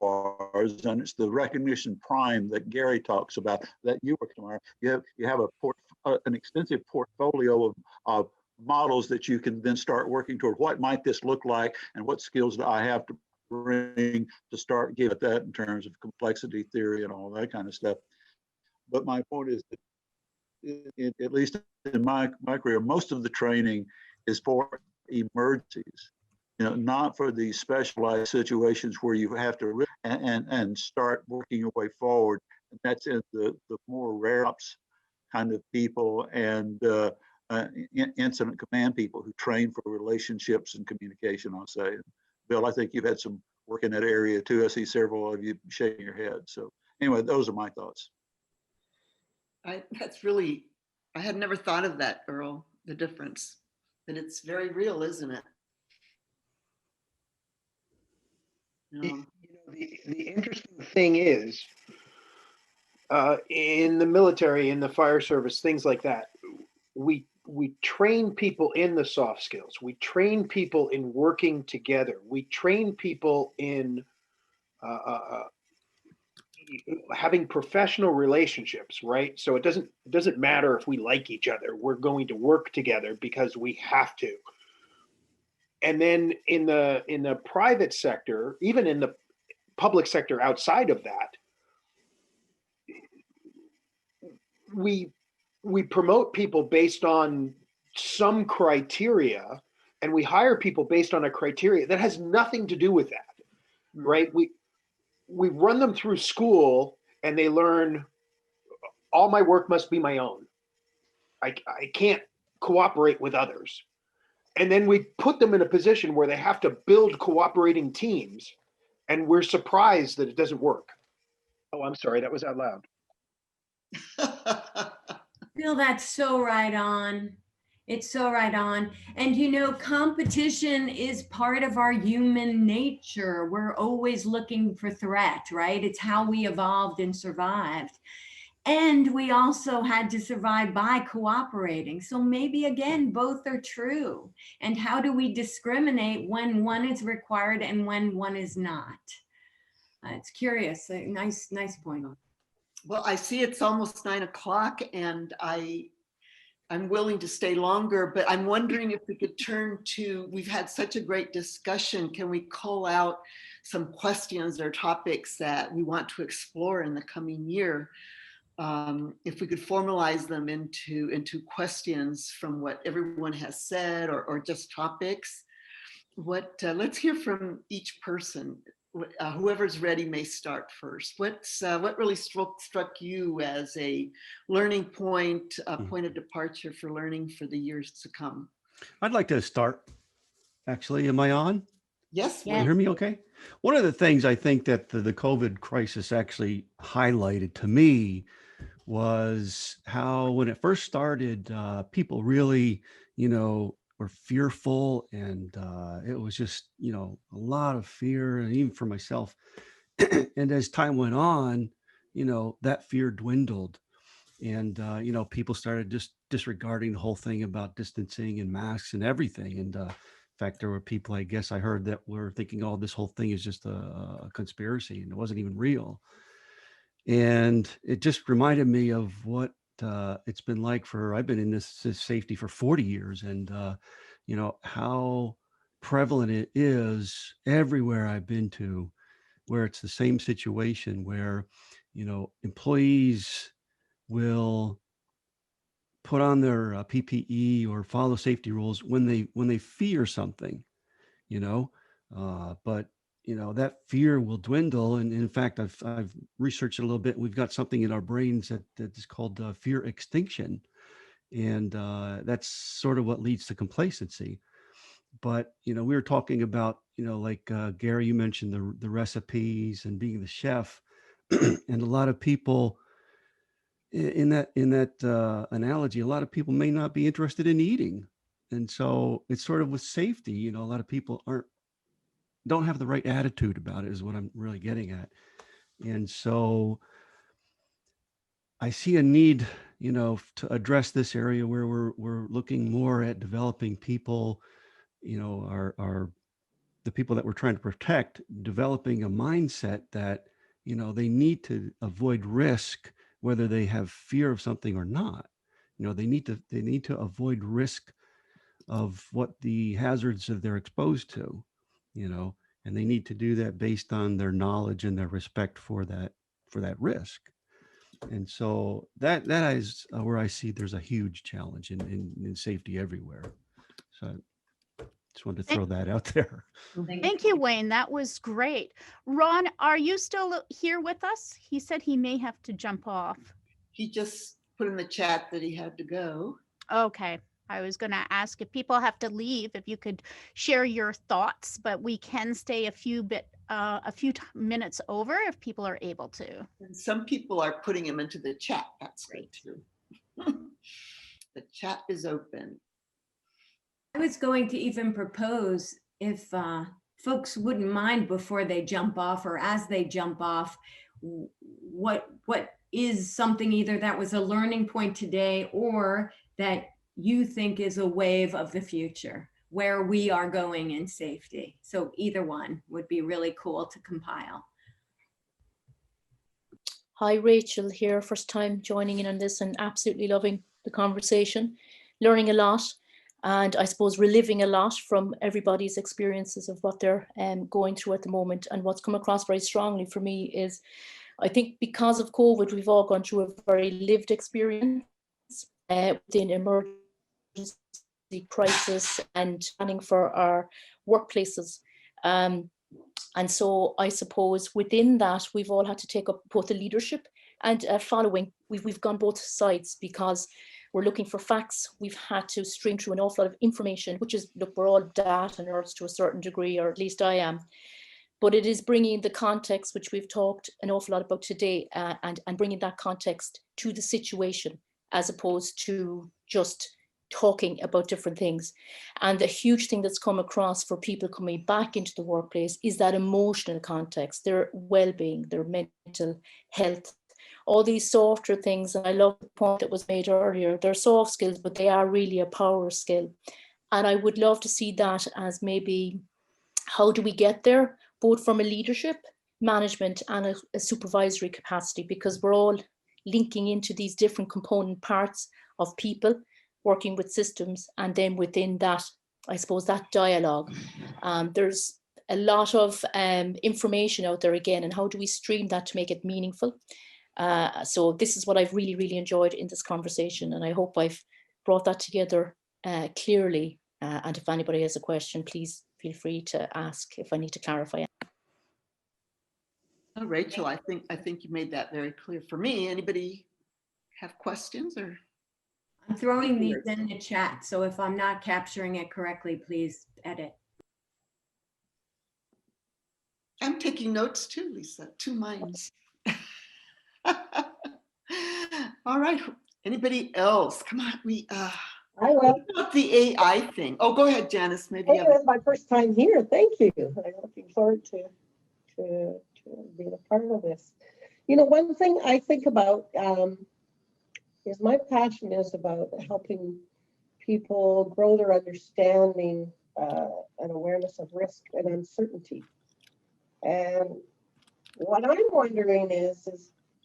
and it's the recognition prime that Gary talks about that you work tomorrow. You have an extensive portfolio of models that you can then start working toward. What might this look like, and what skills do I have to bring to start giving that in terms of complexity theory and all that kind of stuff. But my point is that, at least in my career, most of the training is for emergencies. You know, not for these specialized situations where you have to and start working your way forward. And that's in the more rare ops kind of people and incident command people who train for relationships and communication, I'll say. Bill, I think you've had some work in that area too. I see several of you shaking your head. So anyway, those are my thoughts. That's really, I had never thought of that, Earl, the difference. But it's very real, isn't it? The interesting thing is, in the military, in the fire service, things like that, we train people in the soft skills. We train people in working together. We train people in having professional relationships, right? So it doesn't matter if we like each other. We're going to work together because we have to. And then in the private sector, even in the public sector outside of that, we promote people based on some criteria, and we hire people based on a criteria that has nothing to do with that, right? We run them through school and they learn all my work must be my own. I can't cooperate with others. And then we put them in a position where they have to build cooperating teams, and we're surprised that it doesn't work. Oh, I'm sorry, that was out loud. Bill, that's so right on. It's so right on. And you know, competition is part of our human nature. We're always looking for threat, right? It's how we evolved and survived. And we also had to survive by cooperating. So maybe again, both are true. And how do we discriminate when one is required and when one is not? It's curious. Nice point. Well, I see it's almost 9 o'clock and I'm willing to stay longer, but I'm wondering if we could turn to, we've had such a great discussion. Can we call out some questions or topics that we want to explore in the coming year? If we could formalize them into questions from what everyone has said or just topics. Let's hear from each person. Whoever's ready may start first. What really struck you as a learning point, a point of departure for learning for the years to come? I'd like to start, actually. Am I on? Yes. Can you hear me okay? One of the things I think that the COVID crisis actually highlighted to me was how when it first started, people really, were fearful, and it was just, a lot of fear, and even for myself. And as time went on, that fear dwindled, and people started just disregarding the whole thing about distancing and masks and everything. And in fact, there were people, I guess I heard, that were thinking, oh, this whole thing is just a conspiracy and it wasn't even real. And it just reminded me of what it's been like I've been in this safety for 40 years, and how prevalent it is everywhere I've been to, where it's the same situation where, employees will put on their PPE or follow safety rules when they fear something, but that fear will dwindle. And in fact, I've researched it a little bit. We've got something in our brains that is called fear extinction. And that's sort of what leads to complacency. But, we were talking about, like Gary, you mentioned the recipes and being the chef. And a lot of people in that analogy, a lot of people may not be interested in eating. And so it's sort of with safety, you know, a lot of people don't have the right attitude about it, is what I'm really getting at. And so I see a need, you know, to address this area where we're looking more at developing people, you know, our the people that we're trying to protect, developing a mindset that, you know, they need to avoid risk, whether they have fear of something or not. You know, they need to avoid risk of what the hazards that they're exposed to, you know, and they need to do that based on their knowledge and their respect for that risk. And so that is where I see there's a huge challenge in safety everywhere. So I just wanted to throw that out there. Thank you, Wayne. That was great. Ron, are you still here with us? He said he may have to jump off. He just put in the chat that he had to go. Okay. I was going to ask if people have to leave, if you could share your thoughts, but we can stay a few minutes over if people are able to. And some people are putting him into the chat. That's great too. The chat is open. I was going to even propose, if folks wouldn't mind before they jump off or as they jump off, what is something either that was a learning point today or that you think is a wave of the future, where we are going in safety. So either one would be really cool to compile. Hi, Rachel here, first time joining in on this and absolutely loving the conversation, learning a lot, and I suppose reliving a lot from everybody's experiences of what they're going through at the moment. And what's come across very strongly for me is, I think because of COVID, we've all gone through a very lived experience within emergency crisis and planning for our workplaces. And so I suppose within that, we've all had to take up both the leadership and following. We've gone both sides because we're looking for facts. We've had to stream through an awful lot of information, which is, look, we're all data nerds to a certain degree, or at least I am. But it is bringing the context, which we've talked an awful lot about today, and bringing that context to the situation, as opposed to just talking about different things. And the huge thing that's come across for people coming back into the workplace is that emotional context, their well-being, their mental health, all these softer things. And I love the point that was made earlier. They're soft skills, but they are really a power skill. And I would love to see that as maybe, how do we get there, both from a leadership, management, and a supervisory capacity, because we're all linking into these different component parts of people working with systems. And then within that, I suppose that dialogue, there's a lot of information out there again, and how do we stream that to make it meaningful? So this is what I've really, really enjoyed in this conversation, and I hope I've brought that together clearly. And if anybody has a question, please feel free to ask if I need to clarify. Oh, Rachel, I think you made that very clear for me. Anybody have questions or? I'm throwing these in the chat, so if I'm not capturing it correctly, please edit. I'm taking notes too, Lisa, 2 minds. All right, anybody else? Come on, I will. what about the AI thing? Oh, go ahead, Janice. Maybe Hey, it's my first time here. Thank you. I'm looking forward to being a part of this. You know, one thing I think about is my passion is about helping people grow their understanding and awareness of risk and uncertainty. And what I'm wondering is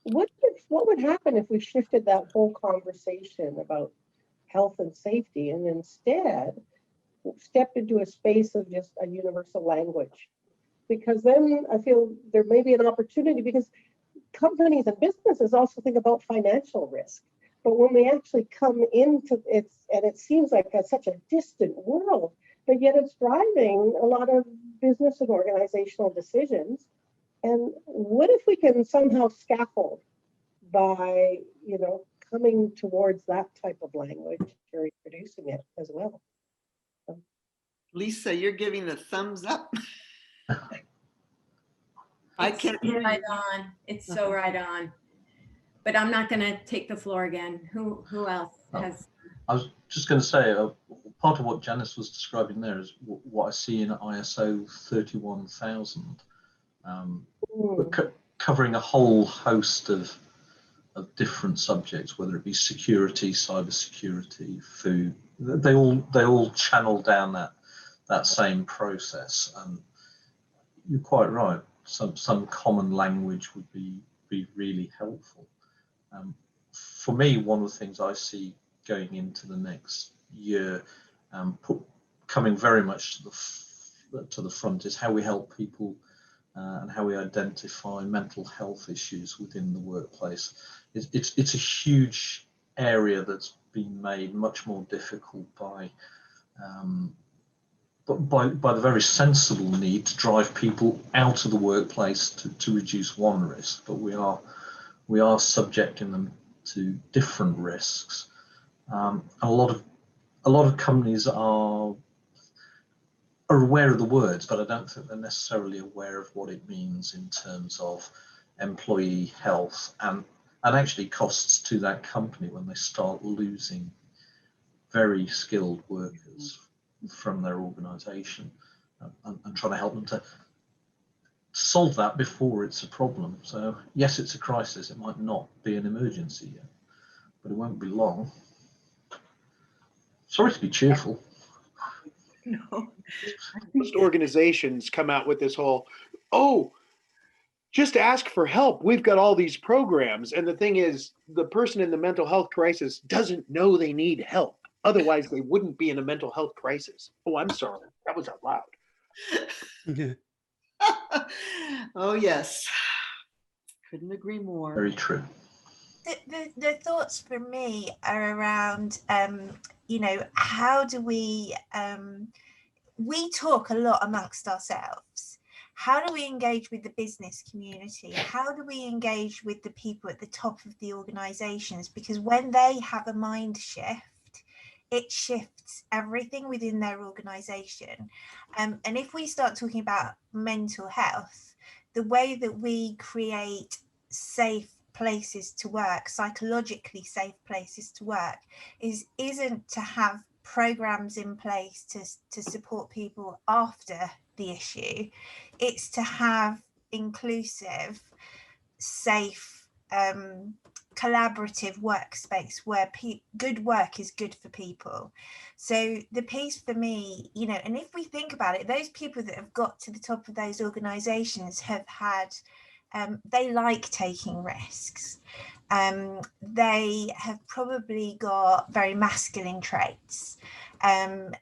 what would happen if we shifted that whole conversation about health and safety and instead stepped into a space of just a universal language? Because then I feel there may be an opportunity, because companies and businesses also think about financial risk. But when we actually come into it, and it seems like such a distant world, but yet it's driving a lot of business and organizational decisions. And what if we can somehow scaffold by, you know, coming towards that type of language or introducing it as well? Lisa, you're giving the thumbs up. I can't hear right you. on. It's so right on. but I'm not going to take the floor again. Who else has? I was just going to say, part of what Janice was describing there is what I see in ISO 31000, covering a whole host of different subjects, whether it be security, cybersecurity, food. They all channel down that same process. And you're quite right. Some common language would be really helpful. For me, one of the things I see going into the next year, coming very much to the front, is how we help people and how we identify mental health issues within the workplace. It's a huge area that's been made much more difficult by the very sensible need to drive people out of the workplace to reduce one risk, but we are subjecting them to different risks. A lot of companies are aware of the words, but I don't think they're necessarily aware of what it means in terms of employee health and actually costs to that company when they start losing very skilled workers from their organization, and trying to help them to solve that before it's a problem. So yes, it's a crisis. It might not be an emergency yet, but it won't be long. Sorry to be cheerful. No, most organizations come out with this whole, oh, just ask for help. We've got all these programs. And the thing is, the person in the mental health crisis doesn't know they need help. Otherwise, they wouldn't be in a mental health crisis. Oh, I'm sorry. That was out loud. Yeah. Oh, yes. Couldn't agree more. Very true. The thoughts for me are around, how do we talk a lot amongst ourselves. How do we engage with the business community? How do we engage with the people at the top of the organizations? Because when they have a mind shift, it shifts everything within their organization. And if we start talking about mental health, the way that we create safe places to work, psychologically safe places to work, isn't to have programs in place to support people after the issue. It's to have inclusive, safe, collaborative workspace where good work is good for people. So the piece for me, and if we think about it, those people that have got to the top of those organizations have had, they like taking risks. They have probably got very masculine traits, hard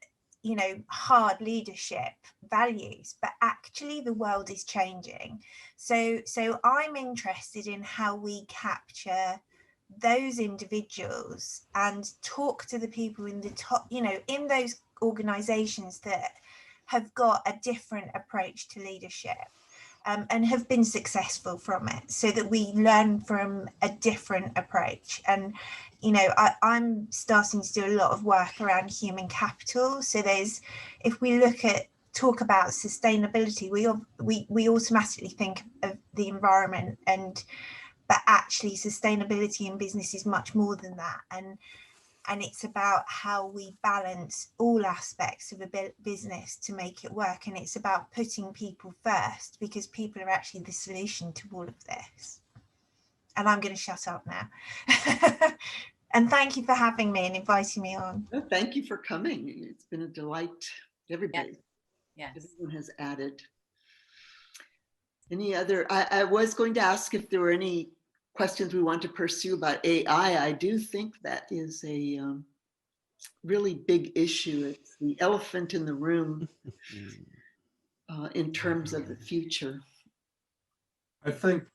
leadership values, but actually the world is changing. So I'm interested in how we capture those individuals and talk to the people in the top, in those organizations that have got a different approach to leadership. And have been successful from it, so that we learn from a different approach. And I'm starting to do a lot of work around human capital. So if we talk about sustainability, we automatically think of the environment, but actually sustainability in business is much more than that. And it's about how we balance all aspects of a business to make it work. And it's about putting people first, because people are actually the solution to all of this. And I'm going to shut up now. And thank you for having me and inviting me on. Oh, thank you for coming. It's been a delight. Everybody. Yes. Everyone has added. Any other, I was going to ask if there were any questions we want to pursue about AI. I do think that is a really big issue. It's the elephant in the room in terms of the future. I think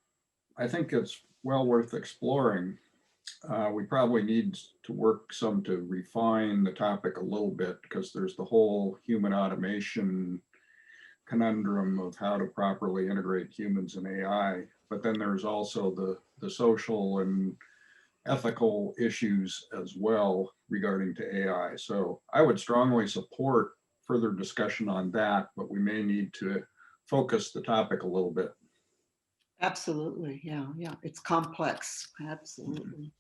it's well worth exploring. We probably need to work some to refine the topic a little bit, because there's the whole human automation conundrum of how to properly integrate humans and AI. But then there's also the social and ethical issues as well regarding to AI. So I would strongly support further discussion on that, but we may need to focus the topic a little bit. Absolutely. Yeah. Yeah. It's complex. Absolutely.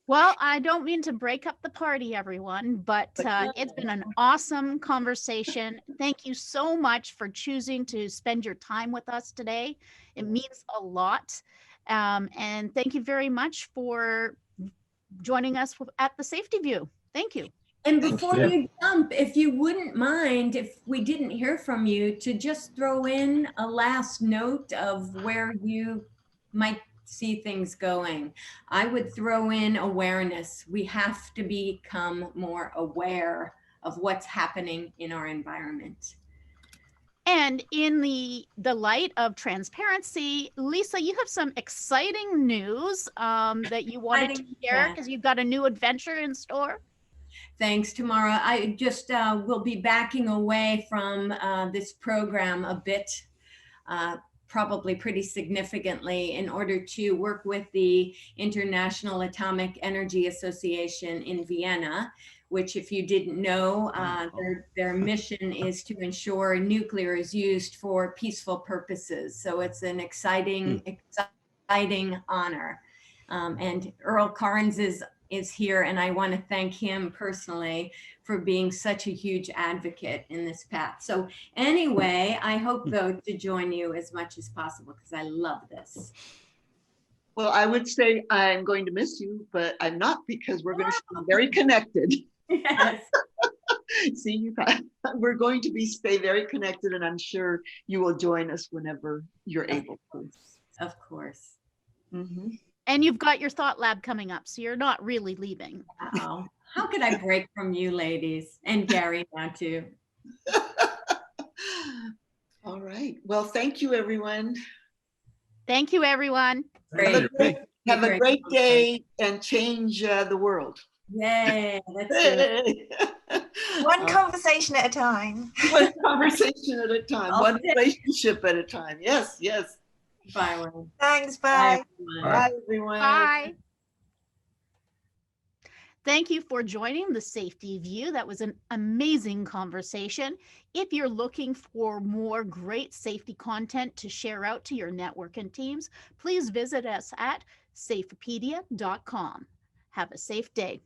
Well, I don't mean to break up the party, everyone, but it's been an awesome conversation. Thank you so much for choosing to spend your time with us today. It means a lot. And thank you very much for joining us at the Safety View. Thank you. And before you jump, if you wouldn't mind, if we didn't hear from you, to just throw in a last note of where you might see things going. I would throw in awareness. We have to become more aware of what's happening in our environment. And in the light of transparency, Lisa, you have some exciting news that you wanted to share because you've got a new adventure in store. Thanks, Tamara. I just will be backing away from this program a bit, probably pretty significantly, in order to work with the International Atomic Energy Association in Vienna, which, if you didn't know, their mission is to ensure nuclear is used for peaceful purposes. So it's an exciting honor. And Earl Carnes is here, and I want to thank him personally for being such a huge advocate in this path. So anyway, I hope though to join you as much as possible because I love this. Well, I would say I'm going to miss you, but I'm not, because we're going to stay very connected. Yes. See, you guys, we're going to stay very connected, and I'm sure you will join us whenever you're able to. Of course. Mm-hmm. And you've got your thought lab coming up, so you're not really leaving. Oh, how could I break from you ladies, and Gary now too? All right. Well, thank you, everyone. Thank you, everyone. Have a great day and change the world. Yay, let's do it. One conversation at a time. One conversation at a time. One relationship at a time. Yes, yes. Bye, Ron. Thanks, bye. Bye, everyone. Bye. Thank you for joining the Safety View. That was an amazing conversation. If you're looking for more great safety content to share out to your network and teams, please visit us at safepedia.com. Have a safe day.